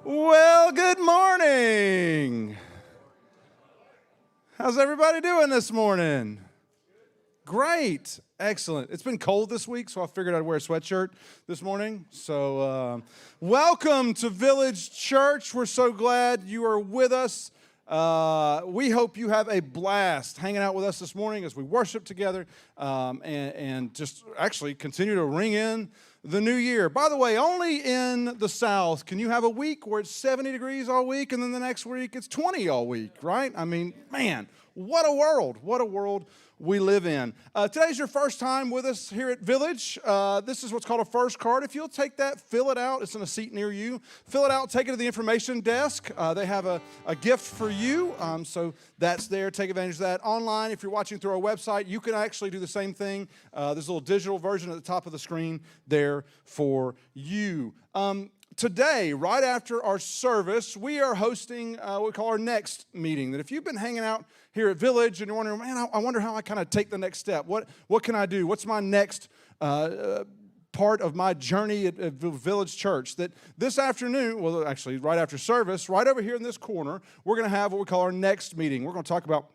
Well, good morning. How's everybody doing this morning? Great. Excellent. It's been cold this week, so I figured I'd wear a sweatshirt this morning. So welcome to Village Church. We're so glad you are with us. We hope you have a blast hanging out with us this morning as we worship together and just actually continue to ring in the new year. By the way, only in the South can you have a week where it's 70 degrees all week and then the next week it's 20 all week, right? I mean, man, what a world. What a world we live in. Today's your first time with us here at Village. This is what's called a first card. If you'll take that, fill it out. It's in a seat near you. Fill it out, take it to the information desk. They have a gift for you, so that's there. Take advantage of that. Online, if you're watching through our website, you can actually do the same thing. There's a little digital version at the top of the screen there for you. Today, right after our service, we are hosting what we call our next meeting. That if you've been hanging out here at Village and you're wondering, man, I wonder how I kind of take the next step. What can I do? What's my next part of my journey at Village Church? That this afternoon, well, actually, right after service, right over here in this corner, we're going to have what we call our next meeting. We're going to talk about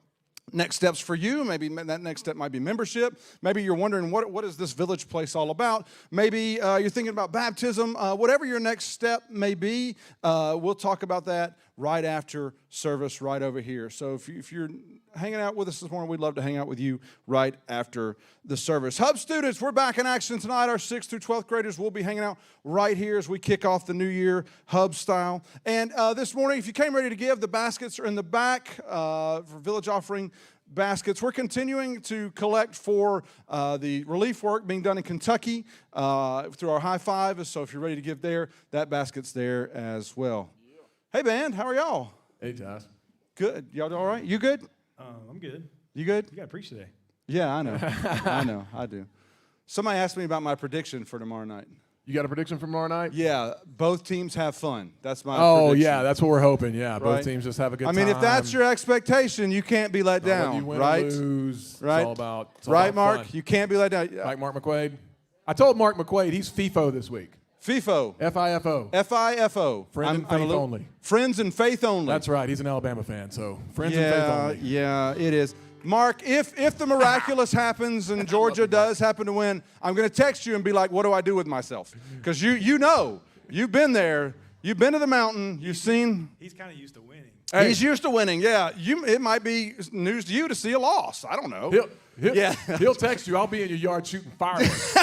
next steps for you. Maybe that next step might be membership. Maybe you're wondering, what is this Village place all about? Maybe you're thinking about baptism. Whatever your next step may be, we'll talk about that right after service right over here. So if you're hanging out with us this morning, we'd love to hang out with you right after the service. Hub students, we're back in action tonight. Our 6th through 12th graders will be hanging out right here as we kick off the new year Hub style. And this morning, if you came ready to give, the baskets are in the back for Village offering baskets. We're continuing to collect for the relief work being done in Kentucky through our high five. So if you're ready to give there, that basket's there as well. Hey, band, how are y'all? Hey, Josh. Good. Y'all all right? You good? I'm good. You good? You got to preach today. Yeah, I know. I do. Somebody asked me about my prediction for tomorrow night. You got a prediction for tomorrow night? Yeah, both teams have fun. That's my Oh, prediction. yeah, that's what we're hoping. Yeah, Right. both teams just have a good time. I mean, if that's your expectation, you can't be let Not whether down, you win right? or lose. Right. It's all about Right, Mark? fun. You can't be let down. Like Mark McQuaid. I told Mark McQuaid he's FIFO this week. FIFO. FIFO. FIFO. Friend and faith only. Friends and faith only. That's right. He's an Alabama fan, so friends and faith only. Yeah, it is. Mark, if the miraculous happens and Georgia does happen to win, I'm going to text you and be like, what do I do with myself? Because you know, you've been there. You've been to the mountain. You've seen. He's kind of used to winning. He's used to winning, yeah. It might be news to you to see a loss. I don't know. He'll text you. I'll be in your yard shooting fireworks.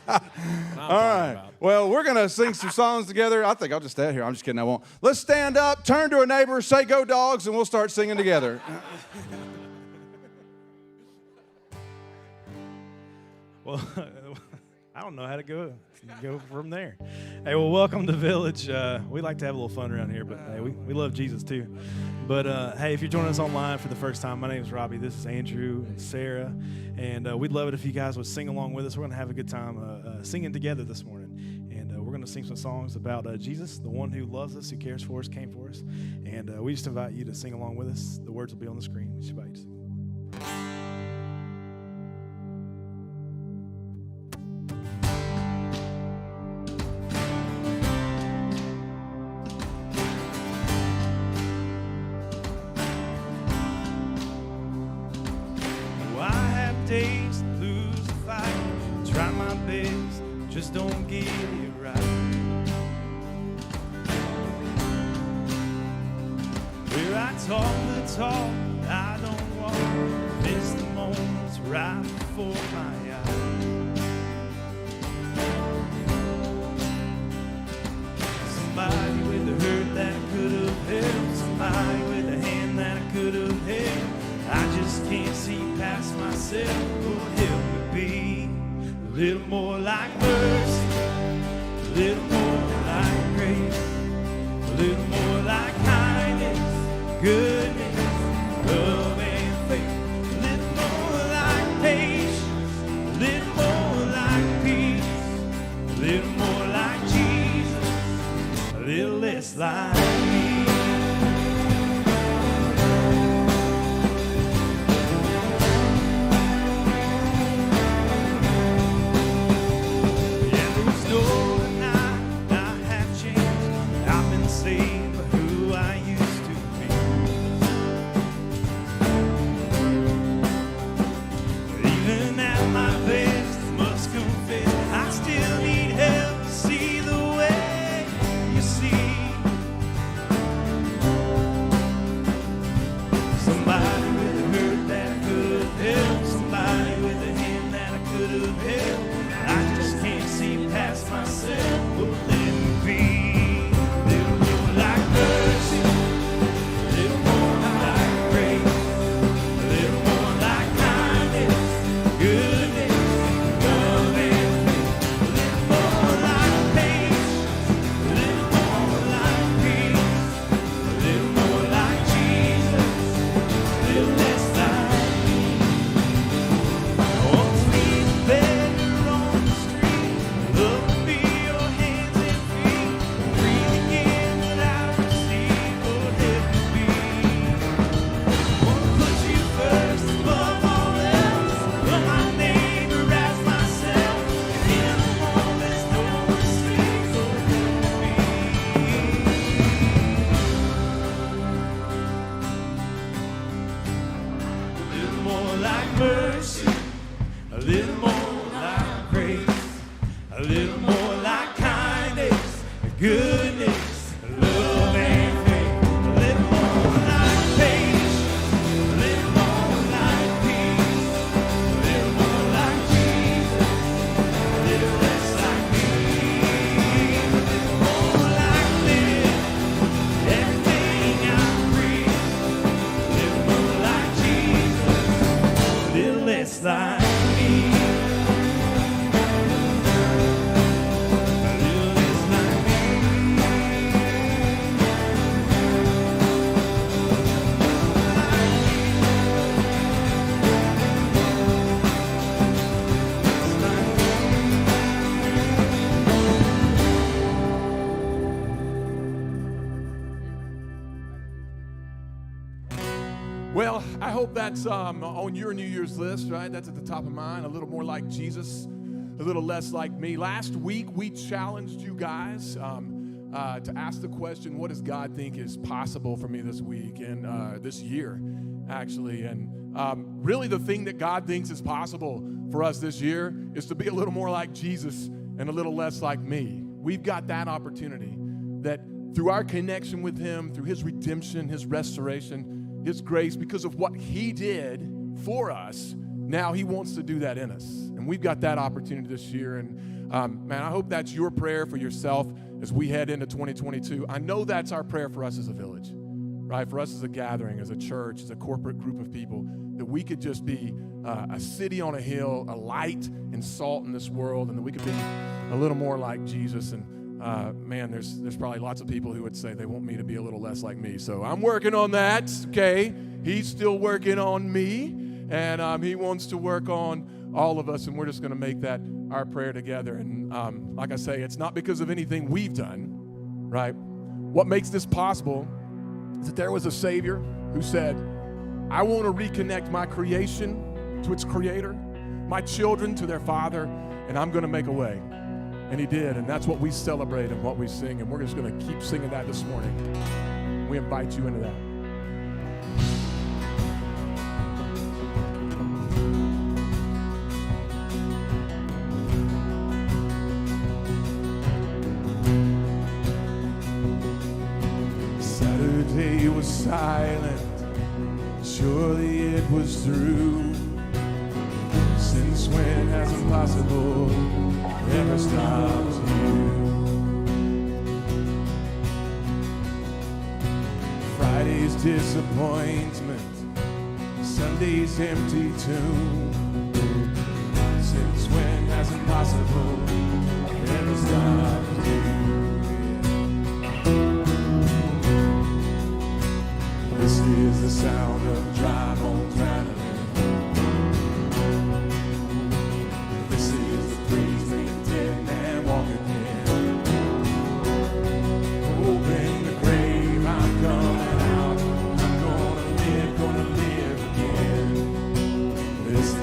All right. Well, we're going to sing some songs together. I think I'll just stay here. I'm just kidding. I won't. Let's stand up, turn to a neighbor, say go dogs, and we'll start singing together. Well, I don't know how to go from there. Hey, well, welcome to Village. We like to have a little fun around here, but hey, we love Jesus too. But hey, if you're joining us online for the first time, my name is Robbie. This is Andrew and Sarah, and we'd love it if you guys would sing along with us. We're going to have a good time singing together this morning, and we're going to sing some songs about Jesus, the one who loves us, who cares for us, came for us, and we just invite you to sing along with us. The words will be on the screen. We just invite you to sing. Days to lose the fight, try my best, just don't get it right. Where I talk the talk, I don't walk, miss the moments right before my eyes. Somebody with a hurt that I could have helped, somebody with a hand that I could have held. I just can't see past myself. Lord, help me be a little more like mercy, a little more like grace, a little more like kindness, goodness, love and faith, a little more like patience, a little more like peace, a little more like Jesus, a little less like me. I've been little more like grace, a little more like kindness, goodness, love and faith, a little more like patience, a little more like peace, a little more like Jesus, a little less like me, a little more like this, everything I breathe, a little more like Jesus, a little less like me. Well, I hope that's on your New Year's list, right? That's at the top of mine. A little more like Jesus, a little less like me. Last week, we challenged you guys to ask the question, what does God think is possible for me this week and this year, actually? And really the thing that God thinks is possible for us this year is to be a little more like Jesus and a little less like me. We've got that opportunity that through our connection with Him, through His redemption, His restoration, His grace, because of what He did for us, now He wants to do that in us. And we've got that opportunity this year. And man, I hope that's your prayer for yourself as we head into 2022. I know that's our prayer for us as a village, right? For us as a gathering, as a church, as a corporate group of people, that we could just be a city on a hill, a light and salt in this world, and that we could be a little more like Jesus. And man, there's probably lots of people who would say they want me to be a little less like me. So I'm working on that, okay? He's still working on me, and He wants to work on all of us, and we're just going to make that our prayer together. And like I say, it's not because of anything we've done, right? What makes this possible is that there was a Savior who said, I want to reconnect my creation to its Creator, my children to their Father, and I'm going to make a way. And He did, and that's what we celebrate and what we sing, and we're just going to keep singing that this morning. We invite you into that. Saturday was silent, surely it was through. Since when has impossible ever stopped you? Friday's disappointment, Sunday's empty tomb. Since when has impossible ever stopped you? This is the sound of dry bones rattling. This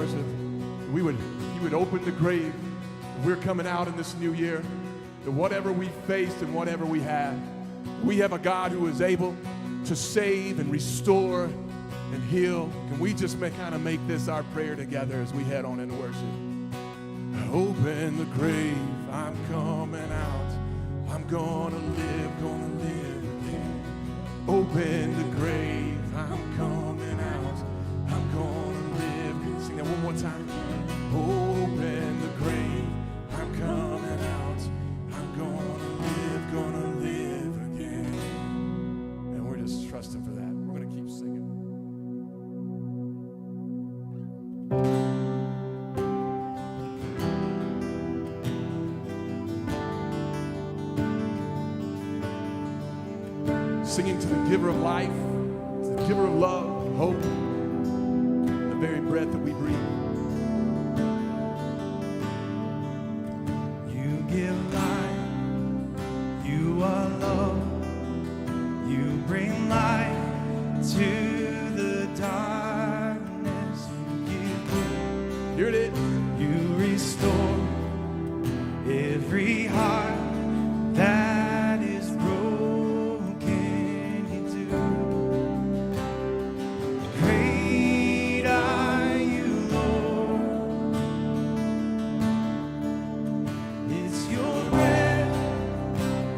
worship, you would open the grave. We're coming out in this new year, that whatever we faced and whatever we have a God who is able to save and restore and heal. Can we just kind of make this our prayer together as we head on into worship? Open the grave, I'm coming out. I'm gonna live again. Open the grave, I'm coming out. I'm gonna live. Can you sing that one more time? Open the grave, I'm coming out. I'm gonna live again. And we're just trusting for that. We're gonna keep singing. Singing to the giver of life, to the giver of love, hope, the very breath that we breathe. You give life, you are love, you bring light to the darkness. You give hope, Here it is. you restore every heart that is broken. You do. Great are you, Lord. It's your breath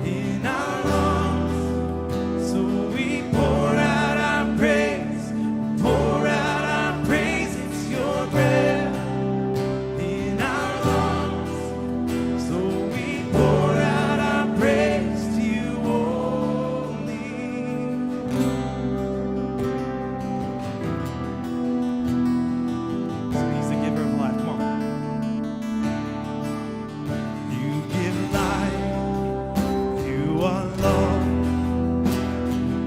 in our lungs, so we pour out our praise, pour out our praise. It's your breath in our lungs, so we pour out our praise to you only. So he's the giver of life. Come on. You give life, you are love,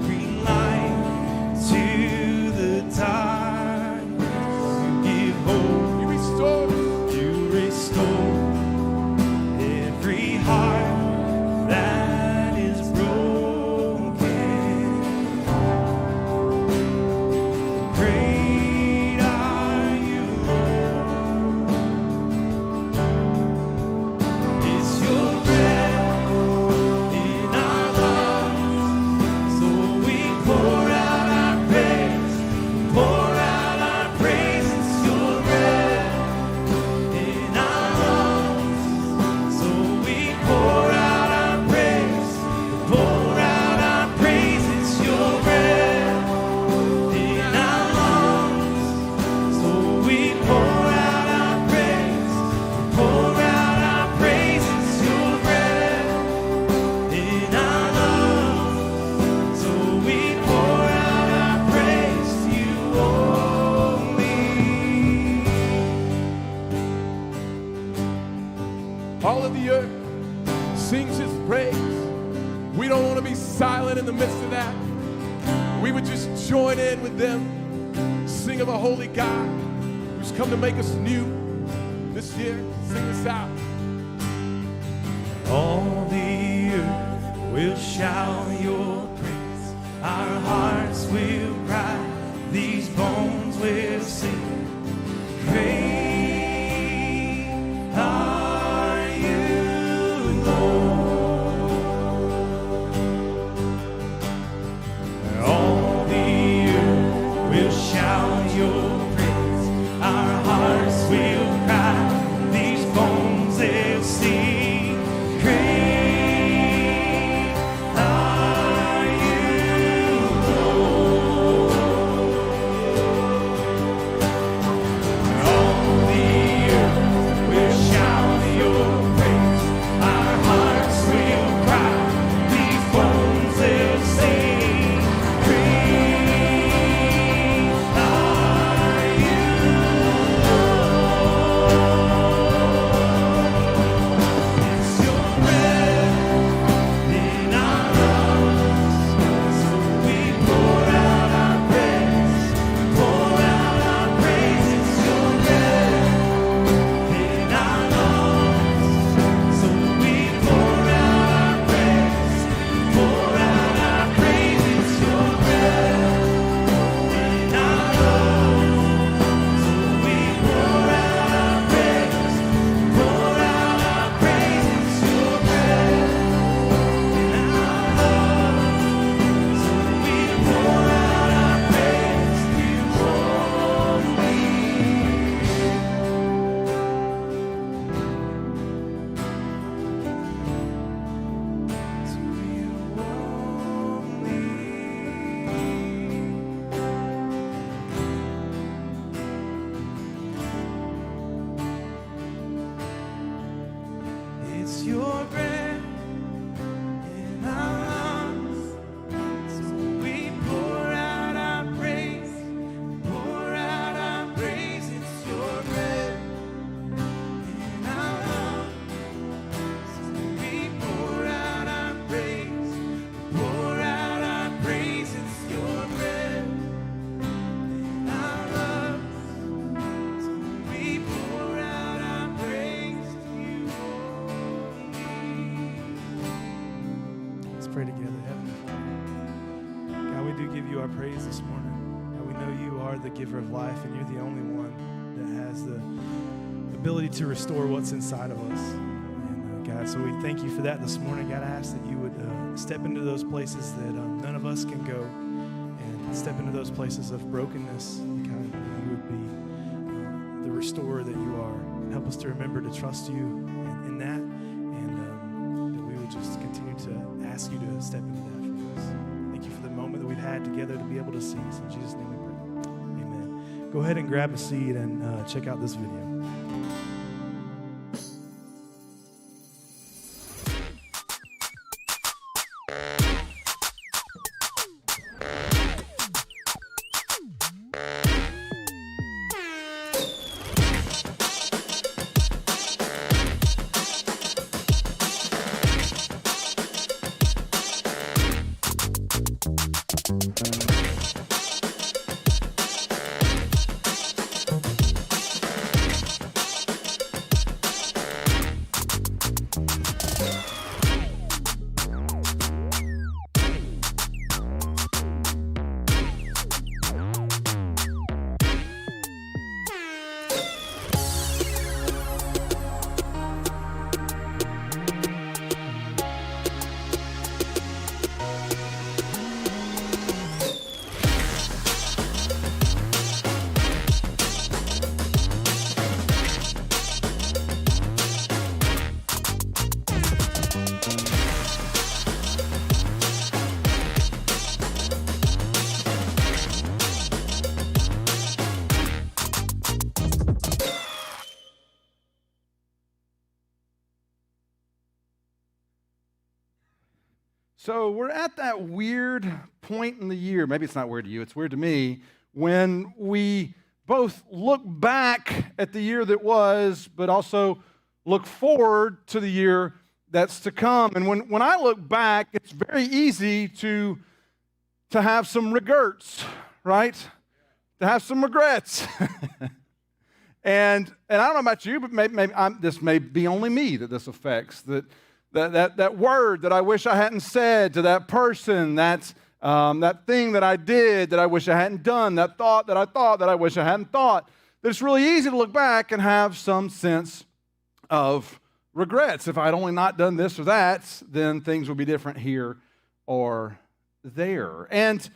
bring light to the darkness. You give hope, You restore. you restore every heart that is broken. Great are you, Lord. It's your breath in our lungs, so we pour out our praise, pour out our praise. It's your breath in our lungs, so we pour out our praise, pour out our praise. It's your breath in our lungs, so we pour out our praise, pour out our praise. It's your breath in our lungs, so we pour out our praise to you only. All of the earth sings his praise. We don't want to be silent in the midst of that. We would just join in with them, sing of a holy God who's come to make us new this year. Sing this out. All the earth will shout your praise. Our hearts will cry. These bones will sing. Great are you, Lord. All the earth will shout your praise. Our hearts will cry. These bones they'll sing. Great are you, Lord. All pray together. Heavenly Father, God, we do give you our praise this morning. God, we know you are the giver of life, and you're the only one that has the ability to restore what's inside of us. And God, so we thank you for that this morning. God, I ask that you would step into those places that none of us can go, and step into those places of brokenness. God, that you would be the restorer that you are. And help us to remember to trust you in that, and that we would just continue to ask you to step into that for us. Thank you for the moment that we've had together to be able to see. So in Jesus' name we pray. Amen. Go ahead and grab a seat and check out this video. So we're at that weird point in the year, maybe it's not weird to you, it's weird to me, when we both look back at the year that was, but also look forward to the year that's to come. And when I look back, it's very easy to have some regrets, right? To have some regrets. and I don't know about you, but maybe this may be only me that this affects, that word that I wish I hadn't said to that person, that thing that I did that I wish I hadn't done, that thought that I wish I hadn't thought. That it's really easy to look back and have some sense of regrets. If I'd only not done this or that, then things would be different here or there. And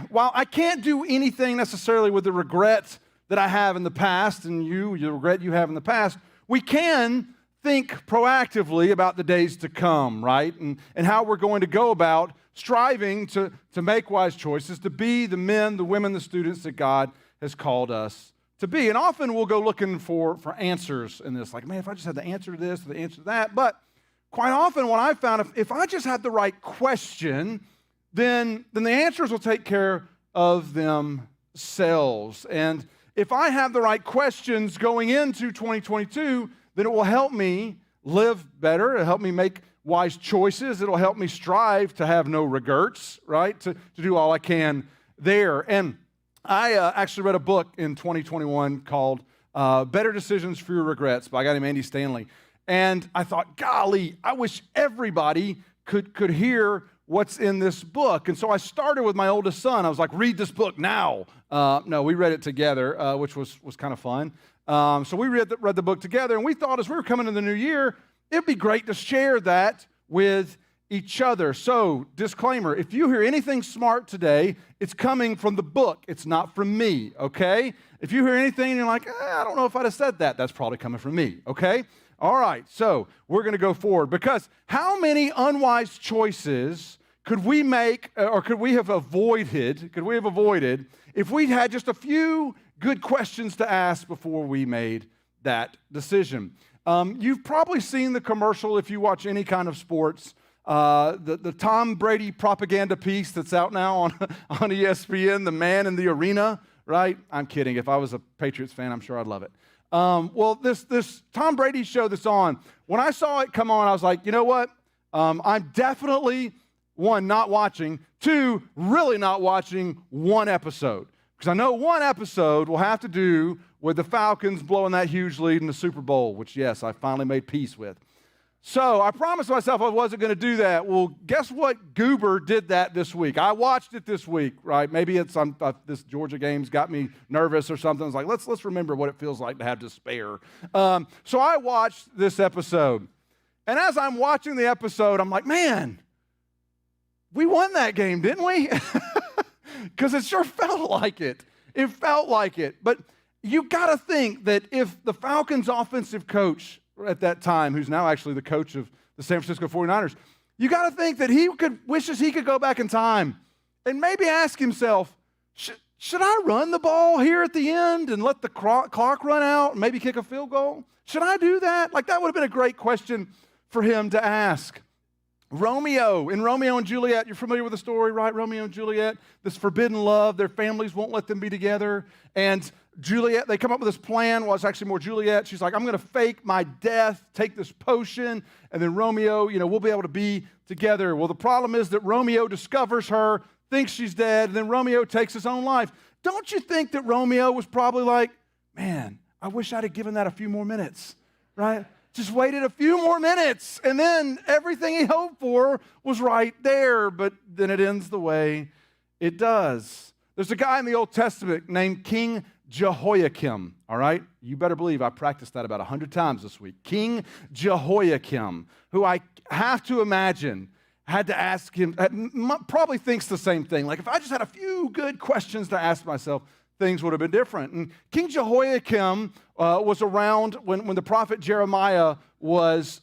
while I can't do anything necessarily with the regret that I have in the past, and the regret you have in the past, we can think proactively about the days to come, right? And how we're going to go about striving to make wise choices, to be the men, the women, the students that God has called us to be. And often we'll go looking for answers in this, like, man, if I just had the answer to this or the answer to that. But quite often what I've found, if I just had the right question, then the answers will take care of themselves. And if I have the right questions going into 2022, then it will help me live better. It'll help me make wise choices. It'll help me strive to have no regrets, right? To do all I can there. And I actually read a book in 2021 called Better Decisions, Fewer Regrets by a guy named Andy Stanley. And I thought, golly, I wish everybody could hear what's in this book. And so I started with my oldest son. I was like, read this book now. No, we read it together, which was kind of fun. So we read the book together, and we thought as we were coming into the new year, it'd be great to share that with each other. So, disclaimer, if you hear anything smart today, it's coming from the book. It's not from me, okay? If you hear anything and you're like, I don't know if I'd have said that, that's probably coming from me, okay? All right, so we're going to go forward, because how many unwise choices could we make, or could we have avoided if we'd had just a few good questions to ask before we made that decision? You've probably seen the commercial if you watch any kind of sports, the Tom Brady propaganda piece that's out now on ESPN, The Man in the Arena, right? I'm kidding. If I was a Patriots fan, I'm sure I'd love it. Well, this Tom Brady show that's on, when I saw it come on, I was like, you know what? I'm definitely, one, not watching, two, really not watching one episode. Because I know one episode will have to do with the Falcons blowing that huge lead in the Super Bowl, which, yes, I finally made peace with. So I promised myself I wasn't going to do that. Well, guess what? Goober did that this week. I watched it this week, right? Maybe it's this Georgia game's got me nervous or something. I was like, let's remember what it feels like to have despair. So I watched this episode. And as I'm watching the episode, I'm like, man, we won that game, didn't we? Because it sure felt like it. It felt like it. But you got to think that if the Falcons offensive coach at that time, who's now actually the coach of the San Francisco 49ers, you got to think that he wishes he could go back in time and maybe ask himself, should I run the ball here at the end and let the clock run out and maybe kick a field goal? Should I do that? Like, that would have been a great question for him to ask. Romeo and Juliet, you're familiar with the story, right? Romeo and Juliet, this forbidden love, their families won't let them be together. And Juliet, they come up with this plan. Well, it's actually more Juliet. She's like, I'm going to fake my death, take this potion, and then Romeo, we'll be able to be together. Well, the problem is that Romeo discovers her, thinks she's dead, and then Romeo takes his own life. Don't you think that Romeo was probably like, man, I wish I'd have given that a few more minutes, right? Just waited a few more minutes, and then everything he hoped for was right there, but then it ends the way it does. There's a guy in the Old Testament named King Jehoiakim, all right? You better believe I practiced that about 100 times this week. King Jehoiakim, who I have to imagine had to ask him, probably thinks the same thing. Like, if I just had a few good questions to ask myself, things would have been different. And King Jehoiakim was around when the prophet Jeremiah was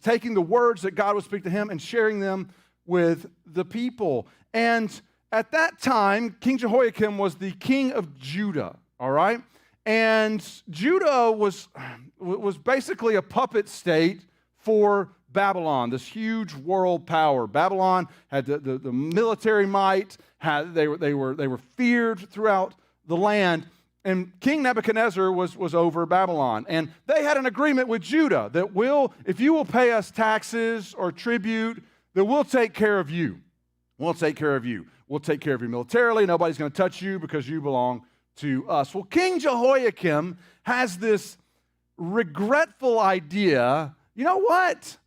taking the words that God would speak to him and sharing them with the people. And at that time, King Jehoiakim was the king of Judah, all right? And Judah was basically a puppet state for Babylon, this huge world power. Babylon had the military might. They were feared throughout the land, and King Nebuchadnezzar was over Babylon. And they had an agreement with Judah that if you will pay us taxes or tribute, then we'll take care of you. We'll take care of you. We'll take care of you militarily. Nobody's going to touch you because you belong to us. Well, King Jehoiakim has this regretful idea. You know what?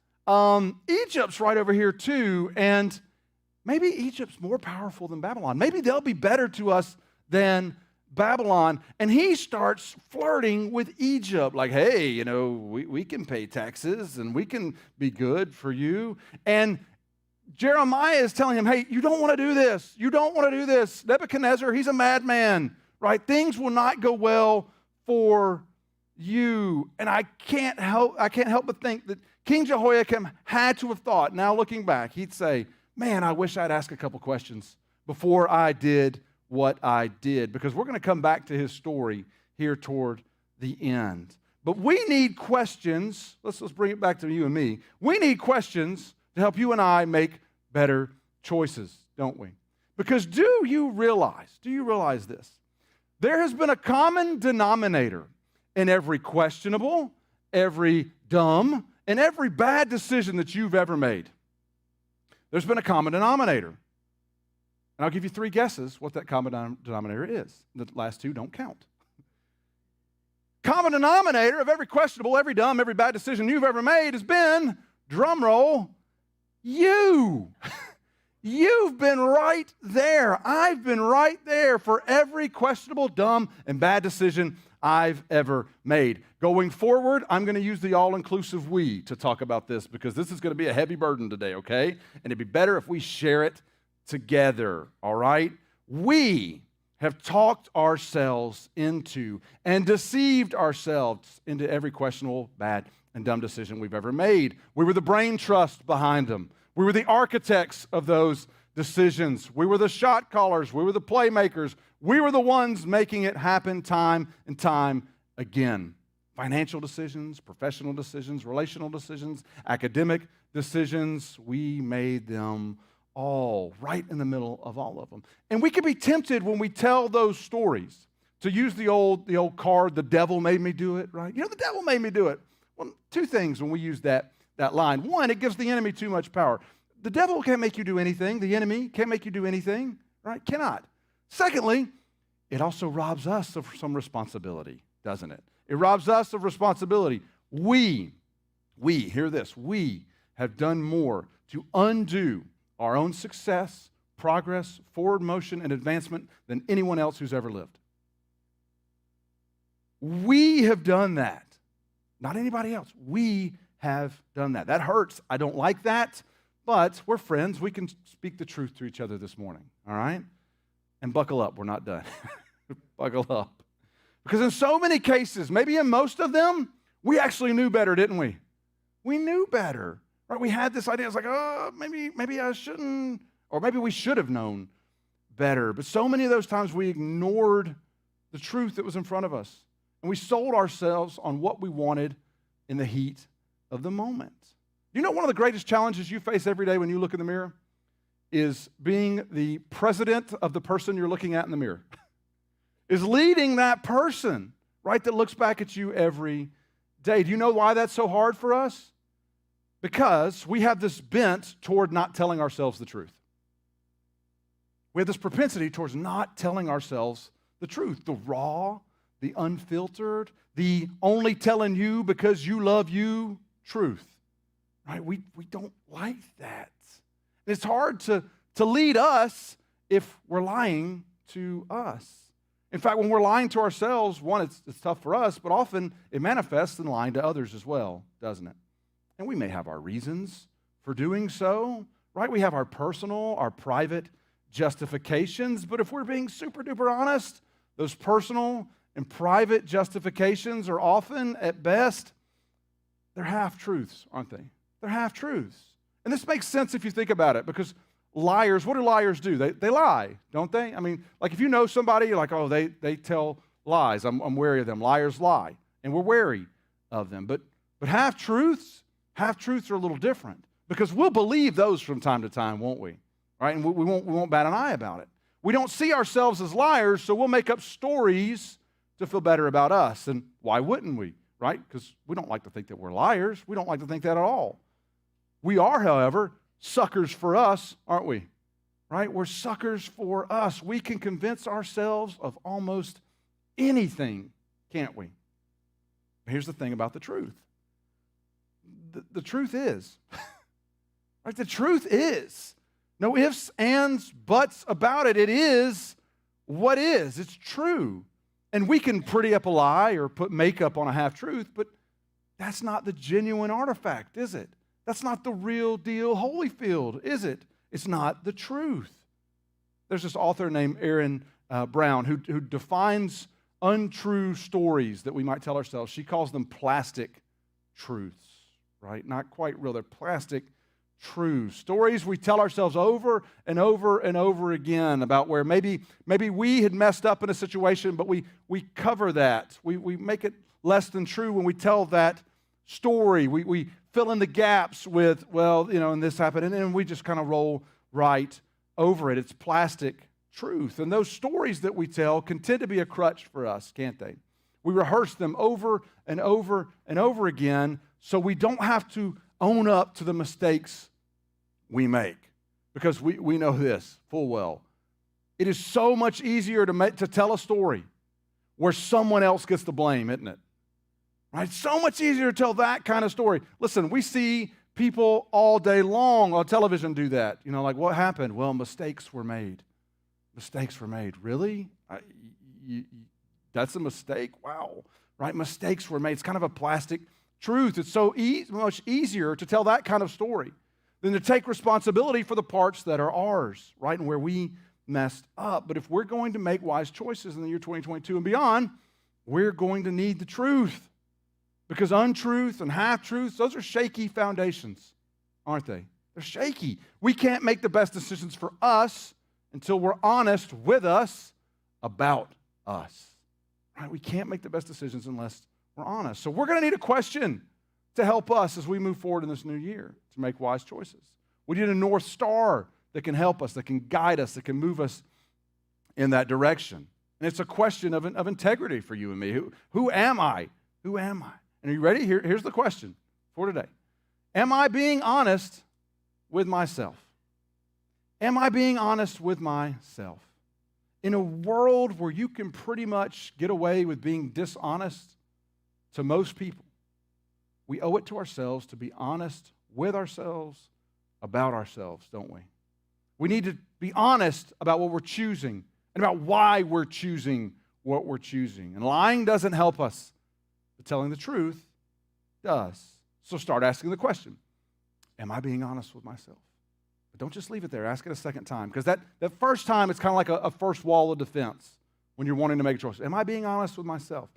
Egypt's right over here too, and maybe Egypt's more powerful than Babylon. Maybe they'll be better to us than Babylon. And he starts flirting with Egypt, like, hey, we can pay taxes and we can be good for you. And Jeremiah is telling him, hey, you don't want to do this. You don't want to do this. Nebuchadnezzar, he's a madman, right? Things will not go well for you. And I can't help but think that King Jehoiakim had to have thought, now looking back, he'd say, man, I wish I'd asked a couple questions before I did what I did, because we're going to come back to his story here toward the end. But we need questions. Let's bring it back to you and me. We need questions to help you and I make better choices, don't we? Because do you realize this? There has been a common denominator in every questionable, every dumb, and every bad decision that you've ever made. There's been a common denominator. And I'll give you 3 guesses what that common denominator is. The last 2 don't count. Common denominator of every questionable, every dumb, every bad decision you've ever made has been, drum roll, you. You've been right there. I've been right there for every questionable, dumb, and bad decision I've ever made. Going forward, I'm going to use the all-inclusive we to talk about this, because this is going to be a heavy burden today, okay? And it'd be better if we share it together, all right? We have talked ourselves into and deceived ourselves into every questionable, bad, and dumb decision we've ever made. We were the brain trust behind them. We were the architects of those decisions. We were the shot callers. We were the playmakers. We were the ones making it happen time and time again. Financial decisions, professional decisions, relational decisions, academic decisions, we made them all, right in the middle of all of them. And we can be tempted when we tell those stories to use the old card, the devil made me do it, right? The devil made me do it. Well, 2 things when we use that line. 1, it gives the enemy too much power. The devil can't make you do anything. The enemy can't make you do anything, right? Cannot. Secondly, it also robs us of some responsibility, doesn't it? It robs us of responsibility. We hear this, we have done more to undo our own success, progress, forward motion, and advancement than anyone else who's ever lived. We have done that. Not anybody else. We have done that. That hurts. I don't like that, but we're friends. We can speak the truth to each other this morning, all right? And buckle up. We're not done. Buckle up. Because in so many cases, maybe in most of them, we actually knew better, didn't we? We knew better, right? We had this idea. It's like, oh, maybe I shouldn't, or maybe we should have known better. But so many of those times we ignored the truth that was in front of us. And we sold ourselves on what we wanted in the heat of the moment. You know, one of the greatest challenges you face every day when you look in the mirror is being the president of the person you're looking at in the mirror. Is leading that person, right, that looks back at you every day. Do you know why that's so hard for us? Because we have this bent toward not telling ourselves the truth. We have this propensity towards not telling ourselves the truth, the raw, the unfiltered, the only telling you because you love you truth. Right? We don't like that. And it's hard to lead us if we're lying to us. In fact, when we're lying to ourselves, one, it's tough for us, but often it manifests in lying to others as well, doesn't it? And we may have our reasons for doing so, right? We have our personal, our private justifications, but if we're being super duper honest, those personal and private justifications are often, at best, they're half-truths, aren't they? They're half-truths. And this makes sense if you think about it, because liars, what do liars do? They lie, don't they? I mean, like if you know somebody, you're like, oh, they tell lies. I'm wary of them. Liars lie, and we're wary of them. But half-truths are a little different, because we'll believe those from time to time, won't we? Right? And we won't bat an eye about it. We don't see ourselves as liars, so we'll make up stories to feel better about us. And why wouldn't we? Right? Because we don't like to think that we're liars. We don't like to think that at all. We are, however, suckers for us, aren't we? Right? We're suckers for us. We can convince ourselves of almost anything, can't we? Here's the thing about the truth. The truth is, right? The truth is, no ifs, ands, buts about it. It is what is. It's true. And we can pretty up a lie or put makeup on a half-truth, but that's not the genuine artifact, is it? That's not the real deal Holyfield, is it? It's not the truth. There's this author named Aaron Brown who defines untrue stories that we might tell ourselves. She calls them plastic truths, right? Not quite real. They're plastic truths. Stories we tell ourselves over and over and over again about where maybe we had messed up in a situation, but we cover that. We make it less than true when we tell that story. We fill in the gaps with, well, you know, and this happened, and then we just kind of roll right over it. It's plastic truth. And those stories that we tell can tend to be a crutch for us, can't they? We rehearse them over and over and over again so we don't have to own up to the mistakes we make. Because we know this full well. It is so much easier to tell a story where someone else gets the blame, isn't it? Right? So much easier to tell that kind of story. Listen, we see people all day long on television do that. You know, like, what happened? Well, mistakes were made. Mistakes were made. Really? That's a mistake? Wow. Right? Mistakes were made. It's kind of a plastic truth. It's so much easier to tell that kind of story than to take responsibility for the parts that are ours, right, and where we messed up. But if we're going to make wise choices in the year 2022 and beyond, we're going to need the truth. Because untruth and half-truths, those are shaky foundations, aren't they? They're shaky. We can't make the best decisions for us until we're honest with us about us. Right? We can't make the best decisions unless we're honest. So we're going to need a question to help us as we move forward in this new year to make wise choices. We need a North Star that can help us, that can guide us, that can move us in that direction. And it's a question of integrity for you and me. Who am I? Who am I? And are you ready? Here's the question for today. Am I being honest with myself? Am I being honest with myself? In a world where you can pretty much get away with being dishonest to most people, we owe it to ourselves to be honest with ourselves about ourselves, don't we? We need to be honest about what we're choosing and about why we're choosing what we're choosing. And lying doesn't help us, but telling the truth does. So start asking the question, am I being honest with myself? But don't just leave it there. Ask it a second time, because that first time, it's kind of like a first wall of defense when you're wanting to make a choice. Am I being honest with myself?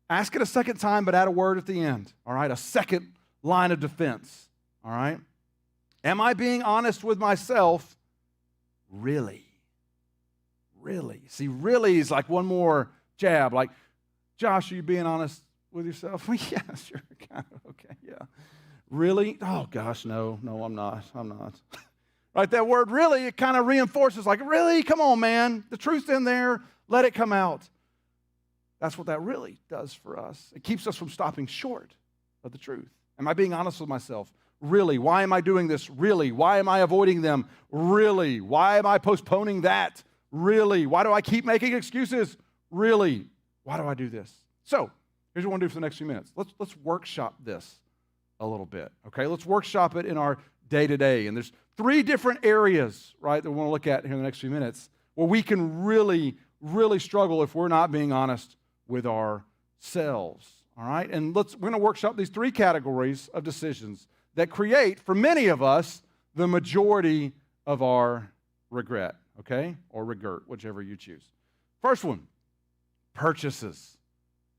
Ask it a second time, but add a word at the end, all right? A second line of defense, all right? Am I being honest with myself? Really? Really? See, really is like one more jab. Like, Josh, are you being honest with yourself? Well, yeah, sure, kind of, okay, yeah. Really? Oh, gosh, no, I'm not. Right, that word really, it kind of reinforces, like, really? Come on, man. The truth's in there. Let it come out. That's what that really does for us. It keeps us from stopping short of the truth. Am I being honest with myself? Really? Why am I doing this? Really? Why am I avoiding them? Really? Why am I postponing that? Really? Why do I keep making excuses? Really? Why do I do this? So, here's what I want to do for the next few minutes. Let's workshop this a little bit, okay? Let's workshop it in our day-to-day. And there's 3 different areas, right, that we want to look at here in the next few minutes where we can really, really struggle if we're not being honest with ourselves, all right? And we're going to workshop these 3 categories of decisions that create, for many of us, the majority of our regret, okay? Or regret, whichever you choose. First one, purchases.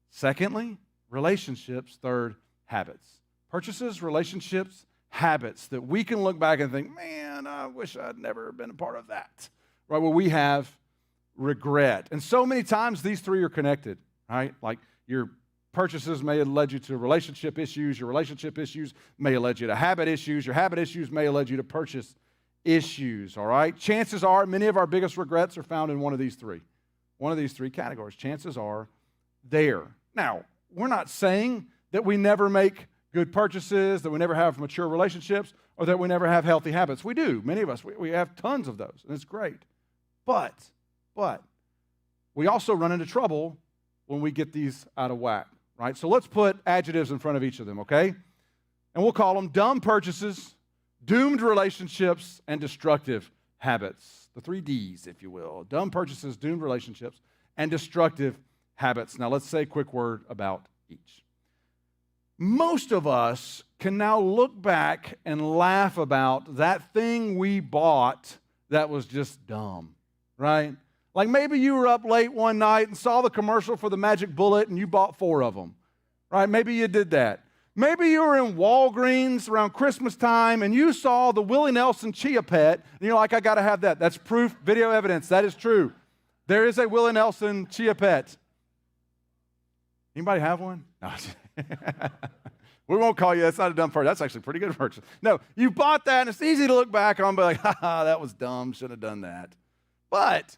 Secondly, relationships. Third, habits. Purchases, relationships, habits that we can look back and think, man, I wish I'd never been a part of that, right? Where we have regret. And so many times these 3 are connected, right? Like your purchases may have led you to relationship issues. Your relationship issues may have led you to habit issues. Your habit issues may have led you to purchase issues, all right? Chances are many of our biggest regrets are found in one of these 3. One of these 3 categories. Chances are there. Now, we're not saying that we never make good purchases, that we never have mature relationships, or that we never have healthy habits. We do. Many of us, we have tons of those, and it's great. But we also run into trouble when we get these out of whack, right? So let's put adjectives in front of each of them, okay? And we'll call them dumb purchases, doomed relationships, and destructive habits. The 3 Ds, if you will. Dumb purchases, doomed relationships, and destructive habits. Now let's say a quick word about each. Most of us can now look back and laugh about that thing we bought that was just dumb, right? Like maybe you were up late one night and saw the commercial for the Magic Bullet and you bought 4 of them, right? Maybe you did that. Maybe you were in Walgreens around Christmas time and you saw the Willie Nelson Chia Pet and you're like, I got to have that. That's proof, video evidence. That is true. There is a Willie Nelson Chia Pet. Anybody have one? No. We won't call you. That's not a dumb purchase. That's actually a pretty good purchase. No, you bought that, and it's easy to look back on and be like, that was dumb. Should have done that. But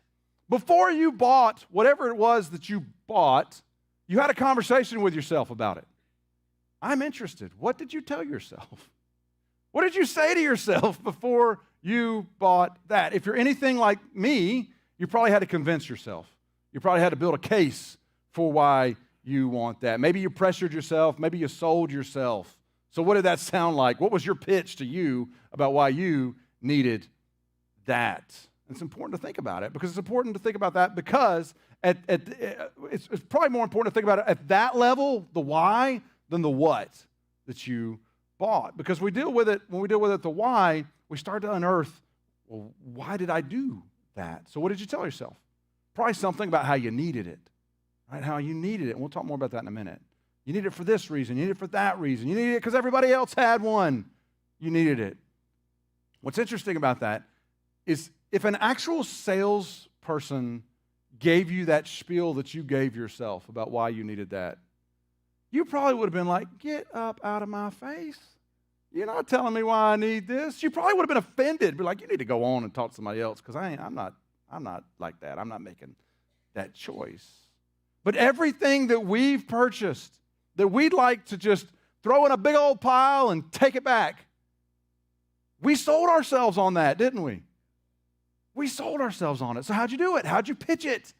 before you bought whatever it was that you bought, you had a conversation with yourself about it. I'm interested. What did you tell yourself? What did you say to yourself before you bought that? If you're anything like me, you probably had to convince yourself. You probably had to build a case for why you want that. Maybe you pressured yourself. Maybe you sold yourself. So what did that sound like? What was your pitch to you about why you needed that? It's important to think about it because it's important to think about that because it's probably more important to think about it at that level, the why, than the what that you bought. Because we deal with it, when we deal with it, the why, we start to unearth, well, why did I do that? So what did you tell yourself? Probably something about how you needed it. Right, how you needed it. And we'll talk more about that in a minute. You need it for this reason. You need it for that reason. You needed it because everybody else had one. You needed it. What's interesting about that is if an actual salesperson gave you that spiel that you gave yourself about why you needed that, you probably would have been like, get up out of my face. You're not telling me why I need this. You probably would have been offended. Be like, you need to go on and talk to somebody else because I'm not like that. I'm not making that choice. But everything that we've purchased that we'd like to just throw in a big old pile and take it back, we sold ourselves on that, didn't we? We sold ourselves on it. So how'd you do it? How'd you pitch it?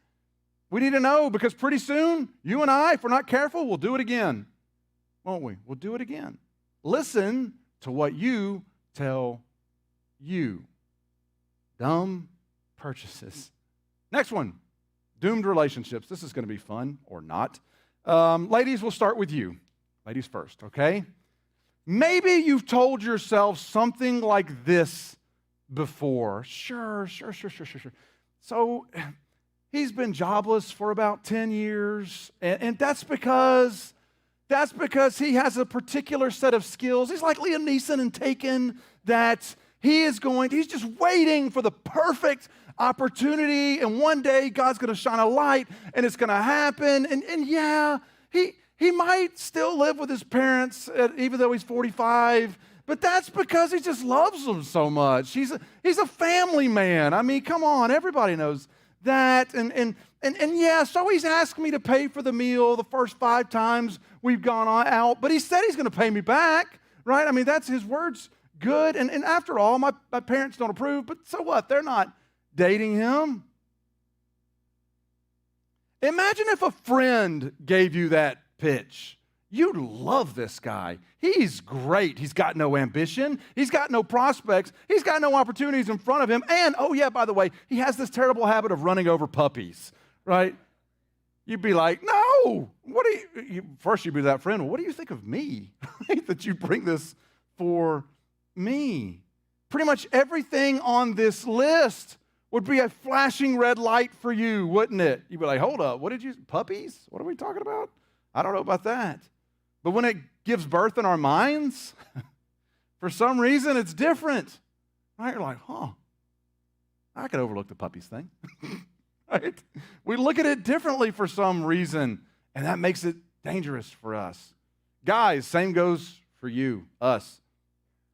We need to know because pretty soon, you and I, if we're not careful, we'll do it again, won't we? We'll do it again. listen to what you tell you. Dumb purchases. Next one, doomed relationships. This is going to be fun or not. Ladies, we'll start with you. Ladies first, okay? Maybe you've told yourself something like this before. Sure. So he's been jobless for about 10 years, and that's because he has a particular set of skills. He's like Liam Neeson in Taken, that he's just waiting for the perfect opportunity, and one day God's going to shine a light, and it's going to happen. And yeah, he might still live with his parents, even though he's 45, but that's because he just loves them so much. He's a family man. I mean, come on, everybody knows that. And yeah, so he's asked me to pay for the meal the first 5 times we've gone out, but he said he's going to pay me back, right? I mean, that's his words good. And after all, my parents don't approve, but so what? They're not dating him. Imagine if a friend gave you that pitch. You'd love this guy. He's great. He's got no ambition. He's got no prospects. He's got no opportunities in front of him. And, oh yeah, by the way, he has this terrible habit of running over puppies, right? You'd be like, no. First you'd be that friend. Well, what do you think of me? Right? That you bring this for me. Pretty much everything on this list would be a flashing red light for you, wouldn't it? You'd be like, hold up, puppies? What are we talking about? I don't know about that. But when it gives birth in our minds, for some reason it's different. Right? You're like, I could overlook the puppies thing. Right? We look at it differently for some reason, and that makes it dangerous for us. Guys, same goes for you, us.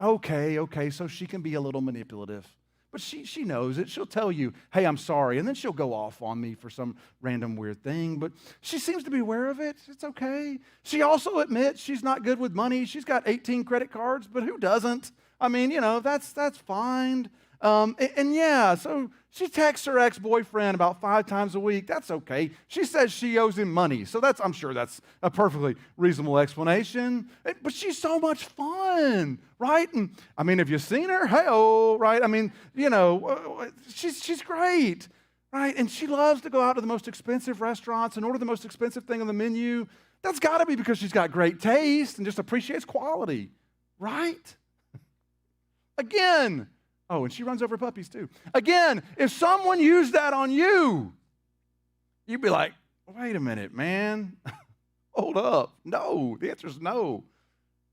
Okay, so she can be a little manipulative. But she knows it. She'll tell you, hey, I'm sorry. And then she'll go off on me for some random weird thing. But she seems to be aware of it. It's okay. She also admits she's not good with money. She's got 18 credit cards, but who doesn't? I mean, that's fine. And yeah, so she texts her ex-boyfriend about 5 times a week. That's okay. She says she owes him money. So I'm sure that's a perfectly reasonable explanation. But she's so much fun, right? And I mean, have you seen her? Hey-oh, right? I mean, she's great, right? And she loves to go out to the most expensive restaurants and order the most expensive thing on the menu. That's got to be because she's got great taste and just appreciates quality, right? Again. Oh, and she runs over puppies too. Again, if someone used that on you, you'd be like, wait a minute, man. Hold up. No, the answer is no.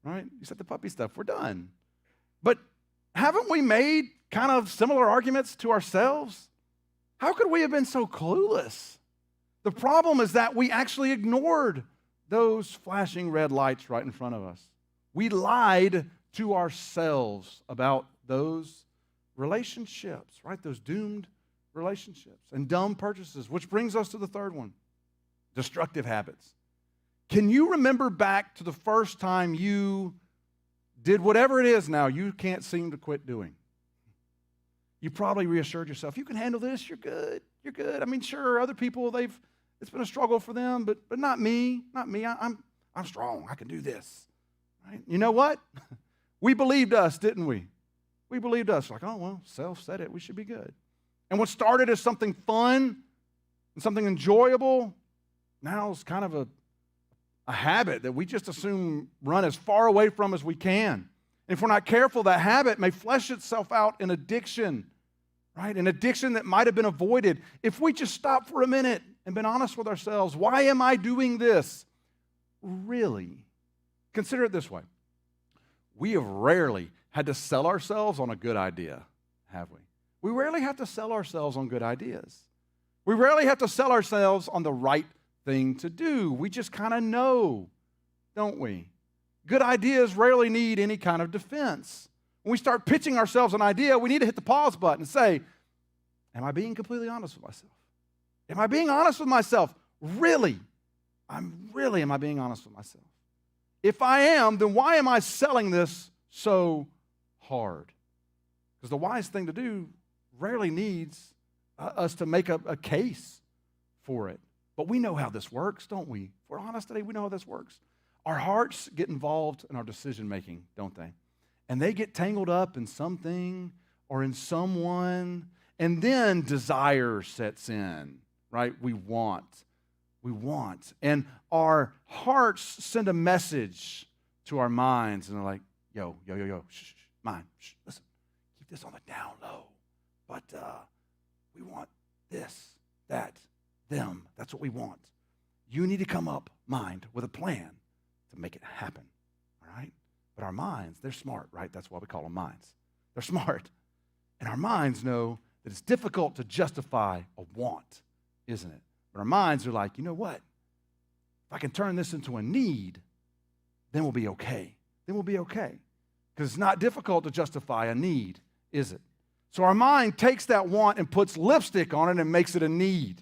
Right? You said the puppy stuff, we're done. But haven't we made kind of similar arguments to ourselves? How could we have been so clueless? The problem is that we actually ignored those flashing red lights right in front of us. We lied to ourselves about those relationships, right? Those doomed relationships and dumb purchases, which brings us to the third one, destructive habits. Can you remember back to the first time you did whatever it is now you can't seem to quit doing? You probably reassured yourself, you can handle this, you're good. I mean, sure, other people, it's been a struggle for them, but not me. I'm strong, I can do this. Right? You know what? We believed us, didn't we? We believed us, like, oh, well, self said it, we should be good. And what started as something fun and something enjoyable, now is kind of a habit that we just assume run as far away from as we can. And if we're not careful, that habit may flesh itself out in addiction, right? An addiction that might have been avoided if we just stopped for a minute and been honest with ourselves. Why am I doing this? Really? Consider it this way. We have rarely had to sell ourselves on a good idea, have we? We rarely have to sell ourselves on good ideas. We rarely have to sell ourselves on the right thing to do. We just kind of know, don't we? Good ideas rarely need any kind of defense. When we start pitching ourselves an idea, we need to hit the pause button and say, am I being completely honest with myself? Am I being honest with myself? Really? Am I being honest with myself? If I am, then why am I selling this so hard? Because the wise thing to do rarely needs us to make a case for it. But we know how this works, don't we? If we're honest today, we know how this works. Our hearts get involved in our decision making, don't they? And they get tangled up in something or in someone, and then desire sets in, right? We want. And our hearts send a message to our minds, and they're like, yo, shh, mind, shh, listen, keep this on the down low. But we want this, that, them. That's what we want. You need to come up, mind, with a plan to make it happen, all right? But our minds, they're smart, right? That's why we call them minds. They're smart. And our minds know that it's difficult to justify a want, isn't it? But our minds are like, you know what? If I can turn this into a need, then we'll be okay. Then we'll be okay. Because it's not difficult to justify a need, is it? So our mind takes that want and puts lipstick on it and makes it a need.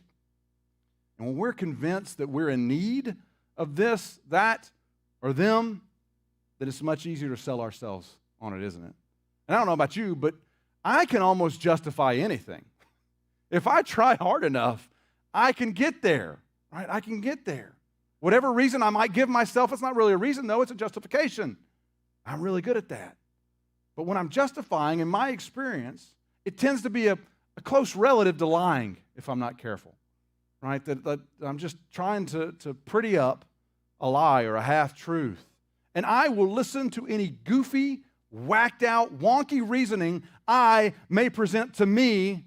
And when we're convinced that we're in need of this, that, or them, then it's much easier to sell ourselves on it, isn't it? And I don't know about you, but I can almost justify anything. If I try hard enough, I can get there, right? I can get there. Whatever reason I might give myself, it's not really a reason, though, it's a justification. I'm really good at that. But when I'm justifying, in my experience, it tends to be a close relative to lying if I'm not careful, right? That I'm just trying to pretty up a lie or a half-truth. And I will listen to any goofy, whacked out, wonky reasoning I may present to me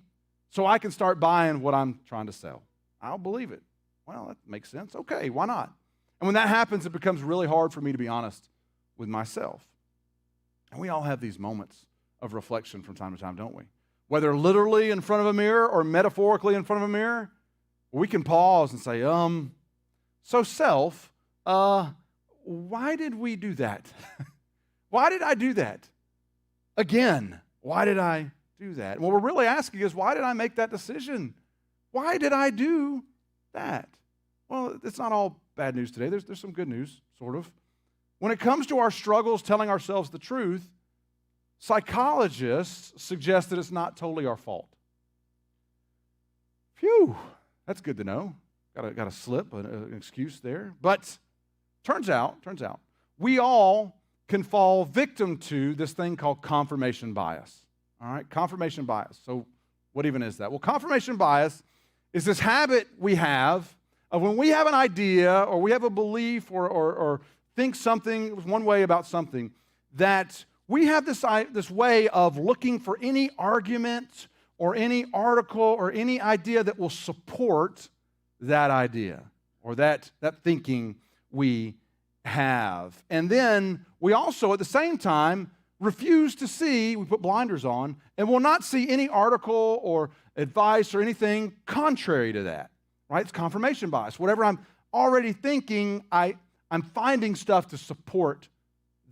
so I can start buying what I'm trying to sell. I'll believe it. Well, that makes sense. Okay, why not? And when that happens, it becomes really hard for me to be honest with myself. And we all have these moments of reflection from time to time, don't we? Whether literally in front of a mirror or metaphorically in front of a mirror, we can pause and say, so self, why did we do that? Why did I do that? Again, why did I do that? What we're really asking is, why did I make that decision? Why did I do that? Well, it's not all bad news today. There's some good news, sort of. When it comes to our struggles telling ourselves the truth, psychologists suggest that it's not totally our fault. Phew, that's good to know. Got a slip, an excuse there. But turns out, we all can fall victim to this thing called confirmation bias. All right, confirmation bias. So what even is that? Well, confirmation bias is this habit we have of when we have an idea or we have a belief or think something one way about something, that we have this way of looking for any argument or any article or any idea that will support that idea or that thinking we have. And then we also, at the same time, refuse to see, we put blinders on, and will not see any article or advice or anything contrary to that, right? It's confirmation bias. Whatever I'm already thinking, I'm finding stuff to support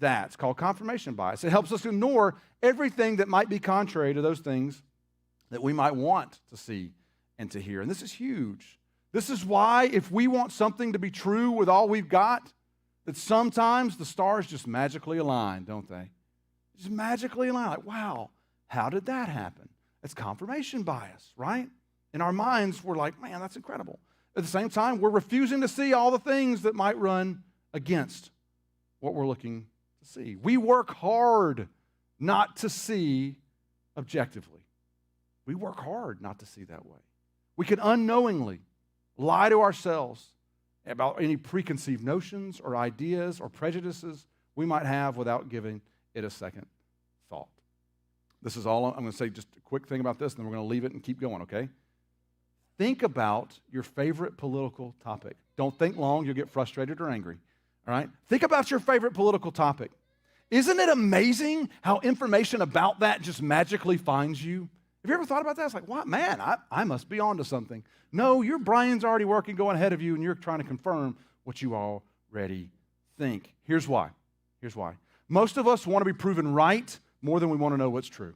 that. It's called confirmation bias. It helps us ignore everything that might be contrary to those things that we might want to see and to hear. And this is huge. This is why if we want something to be true with all we've got, that sometimes the stars just magically align, don't they? Just magically align. Like, wow, how did that happen? It's confirmation bias, right? In our minds, we're like, man, that's incredible. At the same time, we're refusing to see all the things that might run against what we're looking to see. We work hard not to see objectively. We work hard not to see that way. We can unknowingly lie to ourselves about any preconceived notions or ideas or prejudices we might have without giving it a second thought. This is all, I'm going to say just a quick thing about this, and then we're going to leave it and keep going, okay? Think about your favorite political topic. Don't think long, you'll get frustrated or angry, all right? Think about your favorite political topic. Isn't it amazing how information about that just magically finds you? Have you ever thought about that? It's like, what, man, I must be onto something. No, your brain's already working, going ahead of you, and you're trying to confirm what you already think. Here's why. Most of us want to be proven right more than we want to know what's true.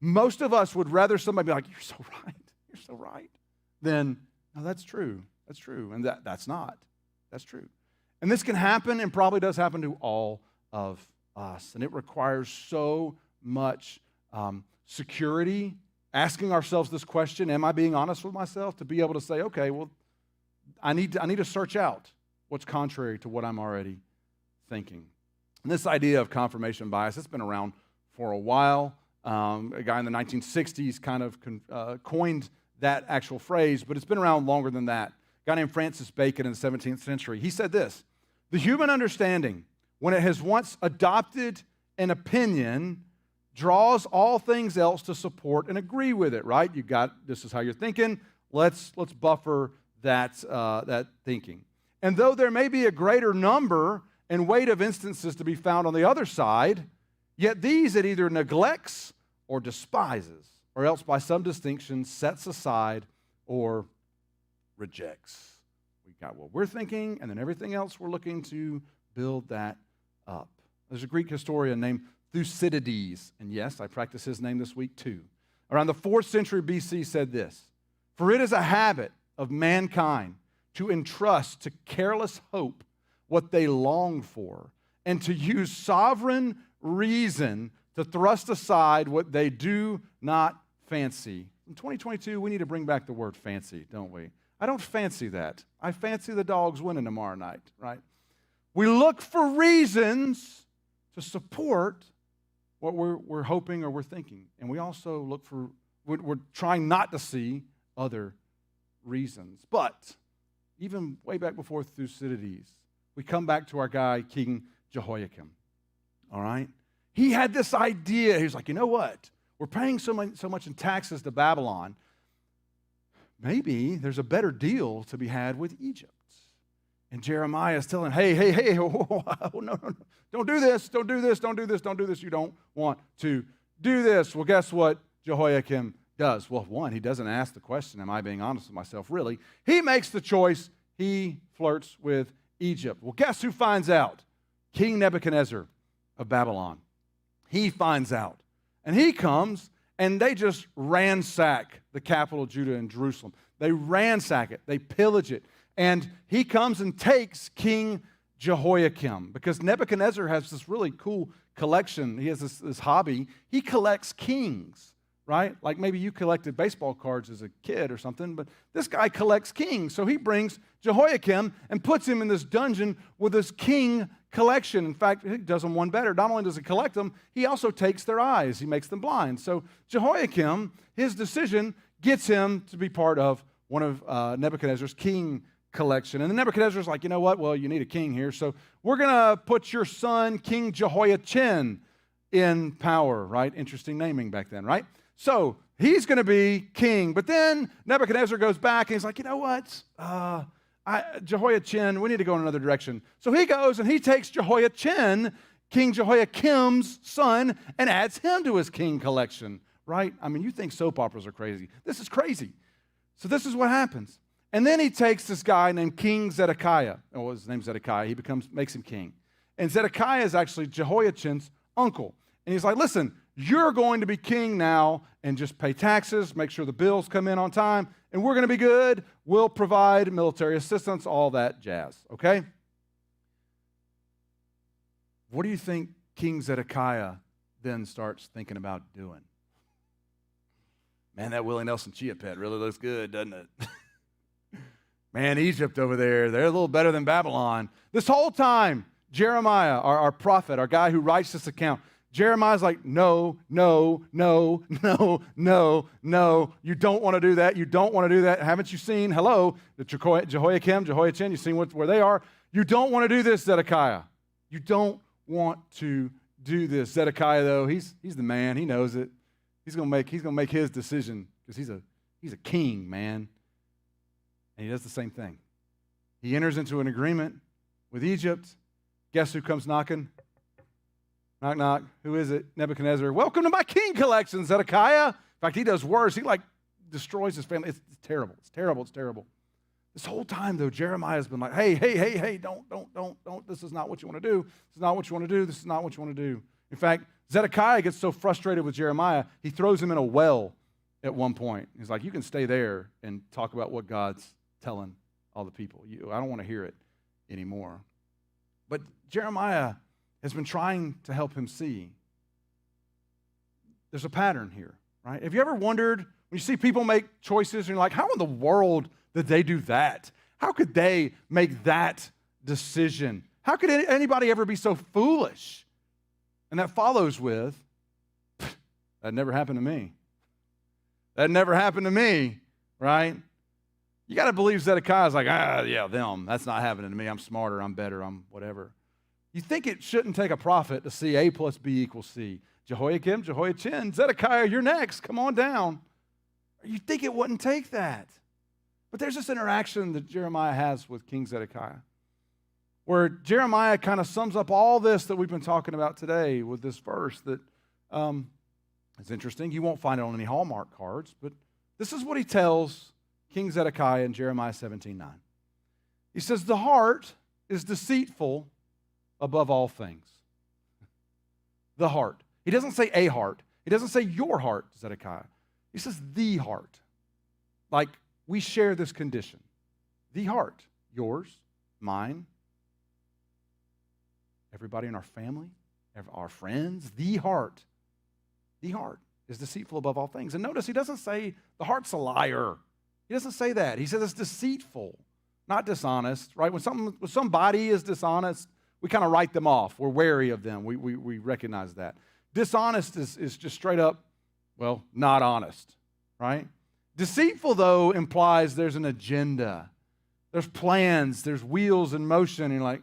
Most of us would rather somebody be like, you're so right, than, no, that's true, and that's not. That's true. And this can happen and probably does happen to all of us, and it requires so much security, asking ourselves this question, am I being honest with myself, to be able to say, okay, well, I need to search out what's contrary to what I'm already thinking. And this idea of confirmation bias, it's been around for a while. A guy in the 1960s kind of coined that actual phrase, but it's been around longer than that. A guy named Francis Bacon in the 17th century. He said this: the human understanding, when it has once adopted an opinion, draws all things else to support and agree with it, right? This is how you're thinking. Let's buffer that thinking. And though there may be a greater number and weight of instances to be found on the other side, yet these it either neglects or despises, or else by some distinction sets aside or rejects. We've got what we're thinking, and then everything else we're looking to build that up. There's a Greek historian named Thucydides, and yes, I practice his name this week too. Around the 4th century BC said this: "For it is a habit of mankind to entrust to careless hope what they long for, and to use sovereign reason to thrust aside what they do not fancy." In 2022, we need to bring back the word fancy, don't we? I don't fancy that. I fancy the Dogs winning tomorrow night, right? We look for reasons to support what we're hoping or we're thinking. And we also look for, we're trying not to see other reasons. But even way back before Thucydides, we come back to our guy, King Jehoiakim, all right? He had this idea. He was like, you know what? We're paying so much in taxes to Babylon. Maybe there's a better deal to be had with Egypt. And Jeremiah is telling, hey, no, don't do this, don't do this, don't do this, don't do this. You don't want to do this. Well, guess what Jehoiakim does? Well, one, he doesn't ask the question, am I being honest with myself? Really, he makes the choice. He flirts with Egypt. Well, guess who finds out? King Nebuchadnezzar of Babylon. He finds out. And he comes, and they just ransack the capital of Judah and Jerusalem. They ransack it. They pillage it. And he comes and takes King Jehoiakim, because Nebuchadnezzar has this really cool collection. He has this hobby. He collects kings, right? Like maybe you collected baseball cards as a kid or something, but this guy collects kings. So he brings Jehoiakim and puts him in this dungeon with this king collection. In fact, he does them one better. Not only does he collect them, he also takes their eyes. He makes them blind. So Jehoiakim, his decision gets him to be part of one of Nebuchadnezzar's king collection. And then Nebuchadnezzar's like, you know what? Well, you need a king here. So we're going to put your son, King Jehoiachin, in power, right? Interesting naming back then, right? So he's going to be king. But then Nebuchadnezzar goes back and he's like, you know what? Jehoiachin, we need to go in another direction. So he goes and he takes Jehoiachin, King Jehoiakim's son, and adds him to his king collection, right? I mean, you think soap operas are crazy. This is crazy. So this is what happens. And then he takes this guy named King Zedekiah. Oh, his name's Zedekiah. He makes him king. And Zedekiah is actually Jehoiachin's uncle. And he's like, listen, you're going to be king now, and just pay taxes, make sure the bills come in on time, and we're going to be good. We'll provide military assistance, all that jazz, okay? What do you think King Zedekiah then starts thinking about doing? Man, that Willie Nelson chia pet really looks good, doesn't it? Man, Egypt over there, they're a little better than Babylon. This whole time, Jeremiah, our prophet, our guy who writes this account, Jeremiah's like, no, you don't want to do that. You don't want to do that. Haven't you seen, the Jehoiachin, you seen where they are? You don't want to do this, Zedekiah. You don't want to do this. Zedekiah, though, he's the man. He knows it. He's gonna make his decision because he's a king, man. And he does the same thing. He enters into an agreement with Egypt. Guess who comes knocking? Knock, knock. Who is it? Nebuchadnezzar. Welcome to my king collection, Zedekiah. In fact, he does worse. He destroys his family. It's terrible. It's terrible. It's terrible. This whole time, though, Jeremiah's been like, hey, don't. This is not what you want to do. This is not what you want to do. This is not what you want to do. In fact, Zedekiah gets so frustrated with Jeremiah, he throws him in a well at one point. He's like, you can stay there and talk about what God's telling all the people. I don't want to hear it anymore. But Jeremiah has been trying to help him see. There's a pattern here, right? Have you ever wondered, when you see people make choices, and you're like, how in the world did they do that? How could they make that decision. How could anybody ever be so foolish? And that follows with, that never happened to me. That never happened to me, right? You got to believe Zedekiah's like, yeah, them. That's not happening to me. I'm smarter. I'm better. I'm whatever. You think it shouldn't take a prophet to see A plus B equals C. Jehoiakim, Jehoiachin, Zedekiah, you're next. Come on down. You think it wouldn't take that. But there's this interaction that Jeremiah has with King Zedekiah, where Jeremiah kind of sums up all this that we've been talking about today with this verse that it's interesting. You won't find it on any Hallmark cards, but this is what he tells King Zedekiah in Jeremiah 17:9. He says, the heart is deceitful above all things. The heart. He doesn't say a heart. He doesn't say your heart, Zedekiah. He says the heart. Like we share this condition. The heart. Yours, mine, everybody in our family, our friends. The heart is deceitful above all things. And notice he doesn't say the heart's a liar. He doesn't say that. He says it's deceitful, not dishonest, right? When somebody is dishonest, we kind of write them off. We're wary of them. We recognize that. Dishonest is just straight up, well, not honest, right? Deceitful, though, implies there's an agenda. There's plans. There's wheels in motion. And you're like,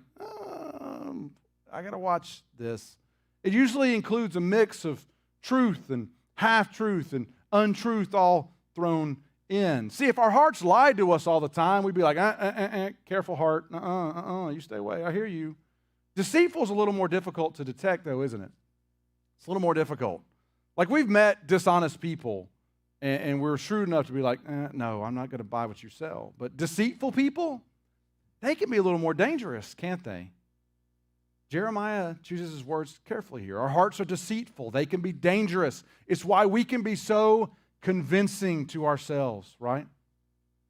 I got to watch this. It usually includes a mix of truth and half-truth and untruth all thrown in. See, if our hearts lied to us all the time, we'd be like, careful heart, you stay away, I hear you. Deceitful is a little more difficult to detect, though, isn't it? It's a little more difficult. Like we've met dishonest people, and we're shrewd enough to be like, no, I'm not going to buy what you sell. But deceitful people, they can be a little more dangerous, can't they? Jeremiah chooses his words carefully here. Our hearts are deceitful. They can be dangerous. It's why we can be so convincing to ourselves, right?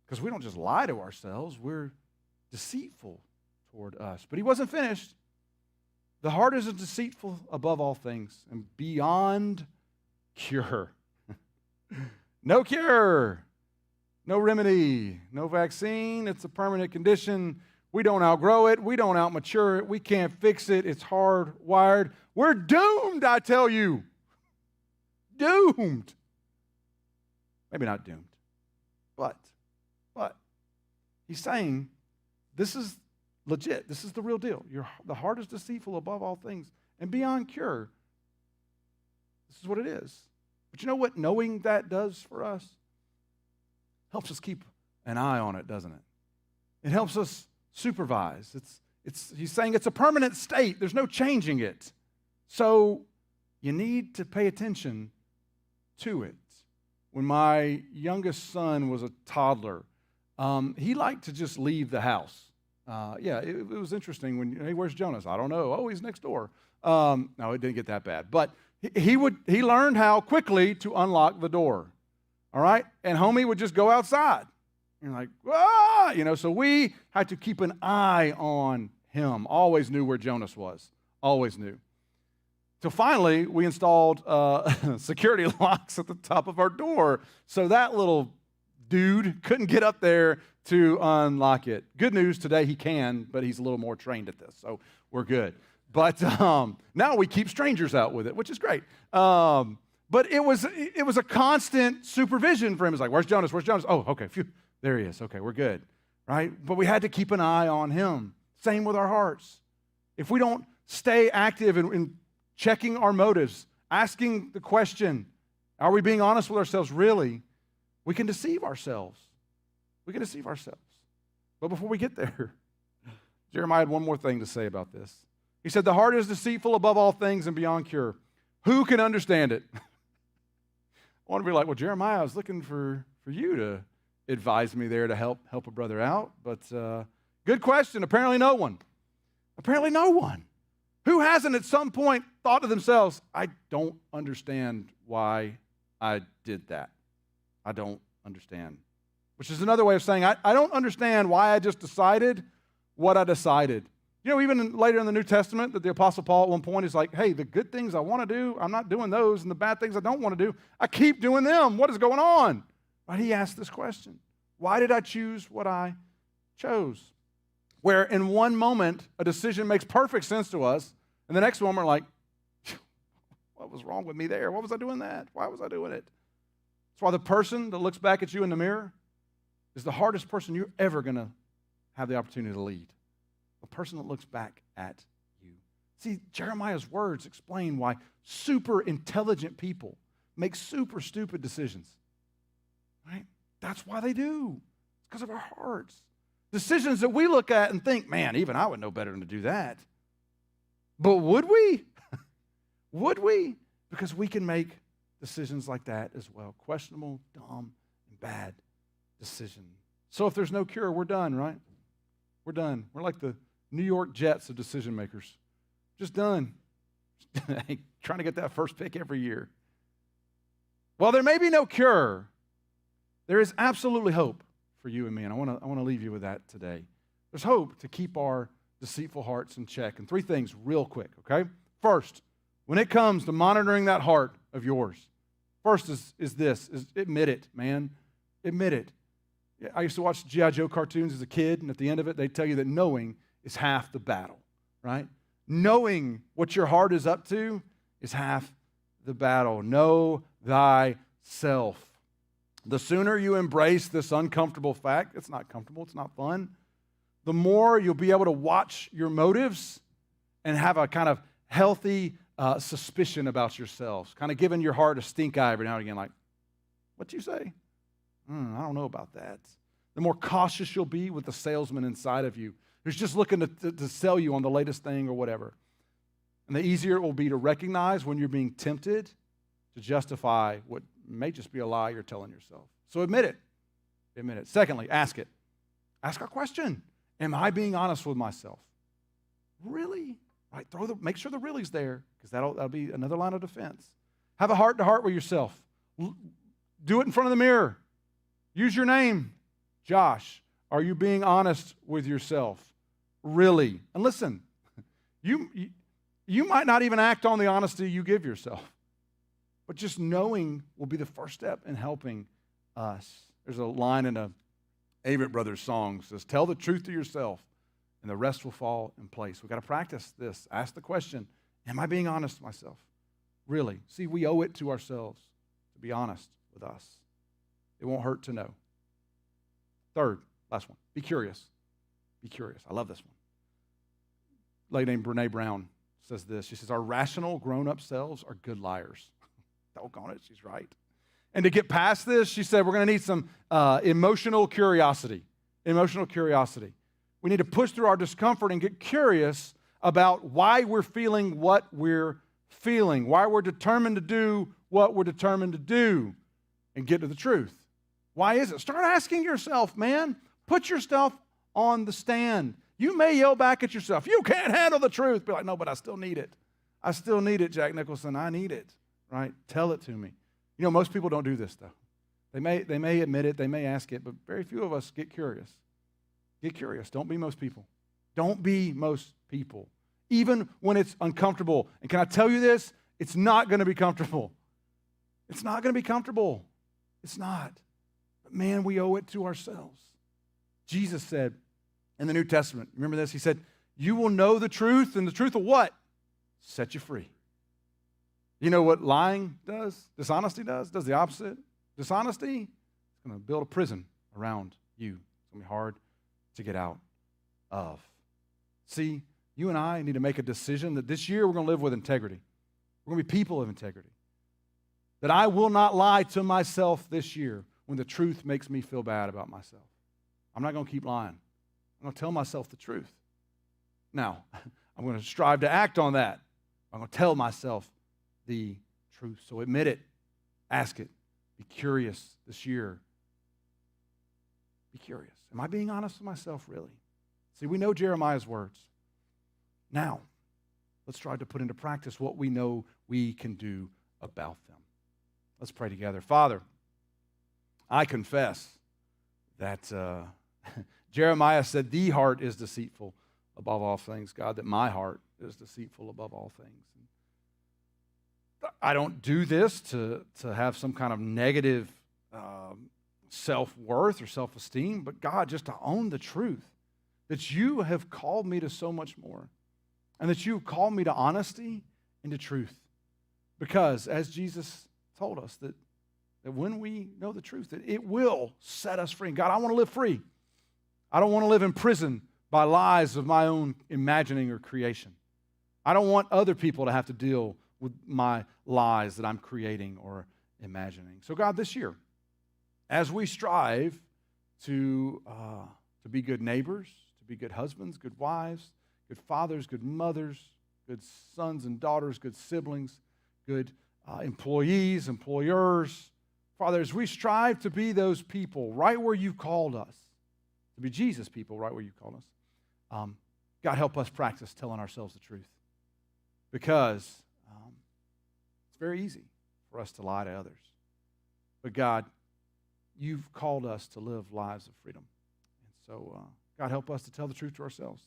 Because we don't just lie to ourselves. We're deceitful toward us. But he wasn't finished. The heart is deceitful above all things and beyond cure. No cure, no remedy, no vaccine. It's a permanent condition. We don't outgrow it. We don't outmature it. We can't fix it. It's hardwired. We're doomed, I tell you. Doomed. Maybe not doomed, but he's saying this is legit. This is the real deal. The heart is deceitful above all things and beyond cure. This is what it is. But you know what knowing that does for us? Helps us keep an eye on it, doesn't it? It helps us supervise. He's saying it's a permanent state. There's no changing it. So you need to pay attention to it. When my youngest son was a toddler, he liked to just leave the house. It was interesting. Hey, where's Jonas? I don't know. Oh, he's next door. No, it didn't get that bad. But he learned how quickly to unlock the door. All right? And homie would just go outside. You're like, so we had to keep an eye on him. Always knew where Jonas was. Always knew. So finally, we installed security locks at the top of our door. So that little dude couldn't get up there to unlock it. Good news, today he can, but he's a little more trained at this, so we're good. But now we keep strangers out with it, which is great. But it was a constant supervision for him. It's like, where's Jonas? Where's Jonas? Oh, okay, phew. There he is. Okay, we're good, right? But we had to keep an eye on him. Same with our hearts. If we don't stay active in checking our motives, asking the question, are we being honest with ourselves really? We can deceive ourselves. We can deceive ourselves. But before we get there, Jeremiah had one more thing to say about this. He said, the heart is deceitful above all things and beyond cure. Who can understand it? I want to be like, well, Jeremiah, I was looking for you to advise me there to help a brother out. But good question. Apparently no one. Apparently no one. Who hasn't at some point thought to themselves, I don't understand why I did that. I don't understand. Which is another way of saying, I don't understand why I just decided what I decided. Even later in the New Testament, that the Apostle Paul at one point is like, hey, the good things I want to do, I'm not doing those, and the bad things I don't want to do, I keep doing them. What is going on? But he asked this question. Why did I choose what I chose? where in one moment a decision makes perfect sense to us, and the next moment we're like, what was wrong with me there? What was I doing that? Why was I doing it? That's why the person that looks back at you in the mirror is the hardest person you're ever going to have the opportunity to lead. The person that looks back at you. See, Jeremiah's words explain why super intelligent people make super stupid decisions. Right? That's why they do. It's because of our hearts. Decisions that we look at and think, man, even I would know better than to do that. But would we? Would we? Because we can make decisions like that as well. Questionable, dumb, and bad decisions. So if there's no cure, we're done, right? We're done. We're like the New York Jets of decision makers. Just done. Trying to get that first pick every year. Well, there may be no cure. There is absolutely hope for you and me, and I want to leave you with that today. There's hope to keep our deceitful hearts in check. And three things real quick, okay? First, when it comes to monitoring that heart of yours, first is admit it, man. Admit it. I used to watch G.I. Joe cartoons as a kid, and at the end of it, they tell you that knowing is half the battle, right? Knowing what your heart is up to is half the battle. Know thyself. The sooner you embrace this uncomfortable fact, it's not comfortable, it's not fun, the more you'll be able to watch your motives and have a kind of healthy suspicion about yourselves, kind of giving your heart a stink eye every now and again, like, what'd you say? I don't know about that. The more cautious you'll be with the salesman inside of you who's just looking to sell you on the latest thing or whatever. And the easier it will be to recognize when you're being tempted to justify what may just be a lie you're telling yourself. So admit it. Admit it. Secondly, ask it. Ask a question. Am I being honest with myself? Really? Right? Make sure the really's there, because that'll be another line of defense. Have a heart-to-heart with yourself. Do it in front of the mirror. Use your name. Josh, are you being honest with yourself? Really? And listen, you might not even act on the honesty you give yourself, but just knowing will be the first step in helping us. There's a line in a Avett Brothers song that says, tell the truth to yourself and the rest will fall in place. We've got to practice this. Ask the question, am I being honest with myself? Really? See, we owe it to ourselves to be honest with us. It won't hurt to know. Third, last one, be curious. Be curious. I love this one. A lady named Brene Brown says this. She says, our rational grown-up selves are good liars. Doggone it, she's right. And to get past this, she said, we're going to need some emotional curiosity. Emotional curiosity. We need to push through our discomfort and get curious about why we're feeling what we're feeling, why we're determined to do what we're determined to do, and get to the truth. Why is it? Start asking yourself, man. Put yourself on the stand. You may yell back at yourself, you can't handle the truth. Be like, no, but I still need it. I still need it, Jack Nicholson. I need it, right? Tell it to me. You know, most people don't do this, though. They may admit it, they may ask it, but very few of us get curious. Get curious. Don't be most people. Don't be most people. Even when it's uncomfortable. And can I tell you this? It's not going to be comfortable. It's not going to be comfortable. It's not. But man, we owe it to ourselves. Jesus said in the New Testament, remember this? He said, you will know the truth, and the truth will what? Set you free. You know what lying does? Dishonesty does? Does the opposite. Dishonesty is going to build a prison around you. It's going to be hard to get out of. See, you and I need to make a decision that this year we're going to live with integrity. We're going to be people of integrity. That I will not lie to myself this year when the truth makes me feel bad about myself. I'm not going to keep lying. I'm going to tell myself the truth. Now, I'm going to strive to act on that. I'm going to tell myself the truth. So admit it. Ask it. Be curious this year. Be curious. Am I being honest with myself, really? See, we know Jeremiah's words. Now, let's try to put into practice what we know we can do about them. Let's pray together. Father, I confess that Jeremiah said the heart is deceitful above all things. God, that my heart is deceitful above all things. I don't do this to have some kind of negative self-worth or self-esteem, but God, just to own the truth that you have called me to so much more, and that you have called me to honesty and to truth. Because as Jesus told us, that when we know the truth, that it will set us free. And God, I want to live free. I don't want to live in prison by lies of my own imagining or creation. I don't want other people to have to deal with my lies that I'm creating or imagining. So God, this year, as we strive to be good neighbors, to be good husbands, good wives, good fathers, good mothers, good sons and daughters, good siblings, good employees, employers, Father, as we strive to be those people right where you've called us, to be Jesus people right where you've called us, God, help us practice telling ourselves the truth. Because it's very easy for us to lie to others. But God, you've called us to live lives of freedom. And so, God, help us to tell the truth to ourselves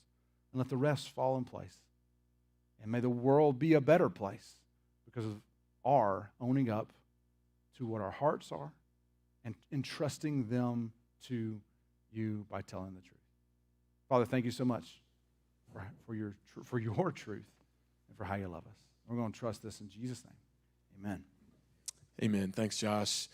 and let the rest fall in place. And may the world be a better place because of our owning up to what our hearts are and entrusting them to you by telling the truth. Father, thank you so much for your truth and for how you love us. We're going to trust this in Jesus' name. Amen. Amen. Thanks, Josh.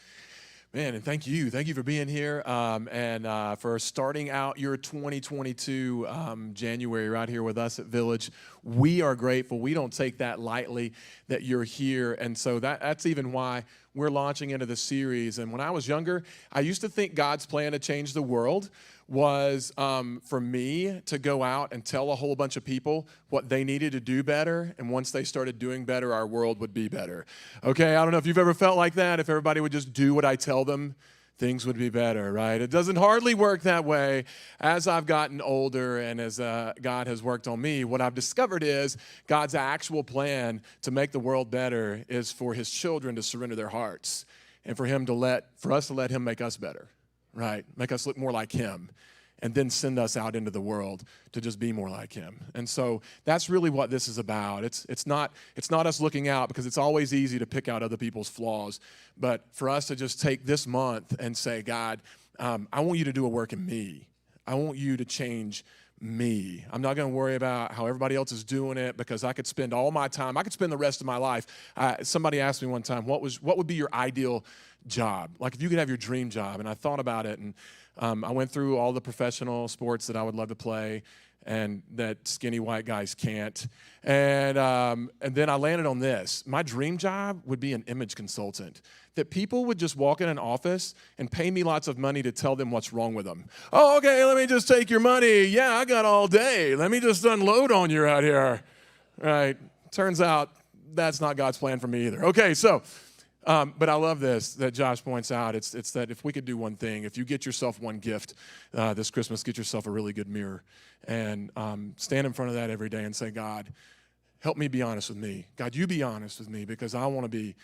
Man, and thank you. Thank you for being here and for starting out your 2022 January right here with us at Village. We are grateful. We don't take that lightly that you're here. And so that's even why we're launching into the series. And when I was younger, I used to think God's plan to change the world was for me to go out and tell a whole bunch of people what they needed to do better. And once they started doing better, our world would be better. Okay, I don't know if you've ever felt like that. If everybody would just do what I tell them, things would be better, right? It doesn't hardly work that way. As I've gotten older and as God has worked on me, what I've discovered is God's actual plan to make the world better is for his children to surrender their hearts and for us to let him make us better. Right? Make us look more like him and then send us out into the world to just be more like him. And so that's really what this is about. It's not us looking out because it's always easy to pick out other people's flaws, but for us to just take this month and say, God, I want you to do a work in me. I want you to change me. I'm not going to worry about how everybody else is doing it because I could spend all my time. I could spend the rest of my life. Somebody asked me one time, what would be your ideal job? Like if you could have your dream job. And I thought about it, and I went through all the professional sports that I would love to play and that skinny white guys can't. And then I landed on this. My dream job would be an image consultant, that people would just walk in an office and pay me lots of money to tell them what's wrong with them. Oh, okay, let me just take your money. Yeah, I got all day. Let me just unload on you out here. Right? Turns out that's not God's plan for me either. Okay, so, but I love this that Josh points out. It's that if we could do one thing, if you get yourself one gift this Christmas, get yourself a really good mirror and stand in front of that every day and say, God, help me be honest with me. God, you be honest with me because I want to be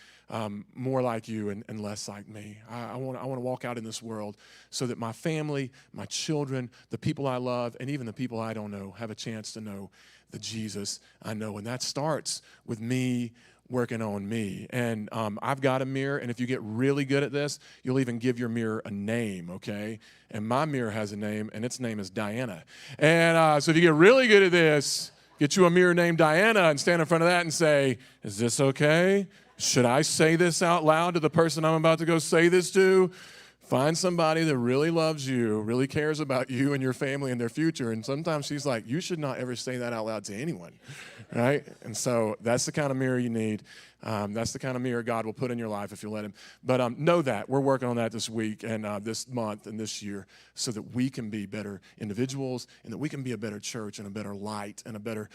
more like you and less like me. I want to walk out in this world so that my family, my children, the people I love, and even the people I don't know have a chance to know the Jesus I know. And that starts with me working on me. And I've got a mirror, and if you get really good at this, you'll even give your mirror a name, okay? And my mirror has a name, and its name is Diana. And so if you get really good at this, get you a mirror named Diana and stand in front of that and say, is this okay? Should I say this out loud to the person I'm about to go say this to? Find somebody that really loves you, really cares about you and your family and their future. And sometimes she's like, you should not ever say that out loud to anyone, right? And so that's the kind of mirror you need. That's the kind of mirror God will put in your life if you let him. But know that. We're working on that this week and this month and this year so that we can be better individuals and that we can be a better church and a better light and a better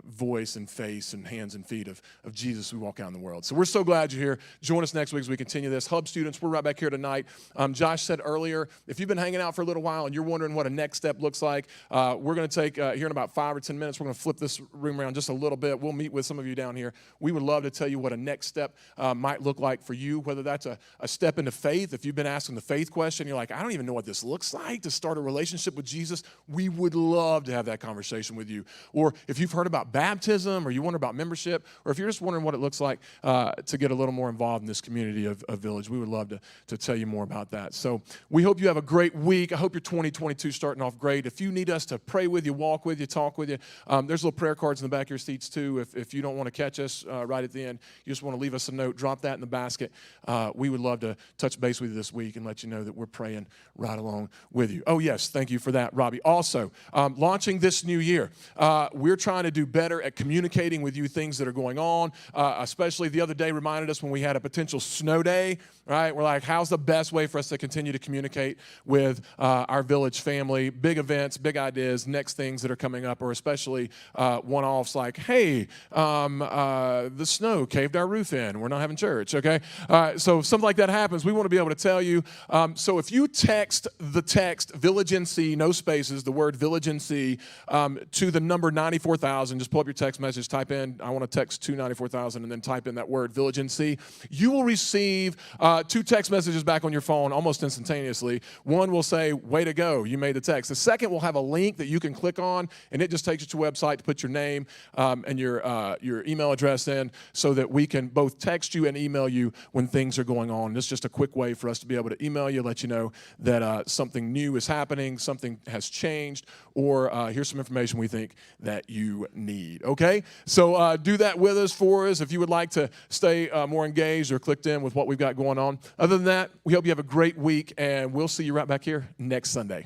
voice and face and hands and feet of Jesus who walk out in the world. So we're so glad you're here. Join us next week as we continue this. Hub students, we're right back here tonight. Josh said earlier, if you've been hanging out for a little while and you're wondering what a next step looks like, we're going to take, here in about 5 or 10 minutes, we're going to flip this room around just a little bit. We'll meet with some of you down here. We would love to tell you what a next step might look like for you, whether that's a step into faith. If you've been asking the faith question, you're like, I don't even know what this looks like to start a relationship with Jesus. We would love to have that conversation with you. Or if you've heard about baptism or you wonder about membership, or if you're just wondering what it looks like to get a little more involved in this community of Village, we would love to tell you more more about that. So we hope you have a great week. I hope your 2022 starting off great. If you need us to pray with you, walk with you, talk with you, there's little prayer cards in the back of your seats too. If you don't want to catch us right at the end, you just want to leave us a note, drop that in the basket. We would love to touch base with you this week and let you know that we're praying right along with you. Oh, yes, thank you for that, Robbie. Also, launching this new year, we're trying to do better at communicating with you things that are going on, especially the other day reminded us when we had a potential snow day, right? We're like, how's the best way for us to continue to communicate with our village family, big events, big ideas, next things that are coming up, or especially one-offs like, hey, the snow caved our roof in. We're not having church, okay? So if something like that happens, we want to be able to tell you. So if you text the text Village NC, no spaces, the word Village NC, to the number 94,000, just pull up your text message, type in, I want to text to 94,000, and then type in that word Village NC. You will receive 2 text messages back on your phone almost instantaneously. One will say, way to go, you made the text. The second will have a link that you can click on, and it just takes you to a website to put your name and your email address in so that we can both text you and email you when things are going on. This is just a quick way for us to be able to email you, let you know that something new is happening, something has changed, or here's some information we think that you need, okay? So do that with us, for us, if you would like to stay more engaged or clicked in with what we've got going on. Other than that, we hope you have a great week, and we'll see you right back here next Sunday.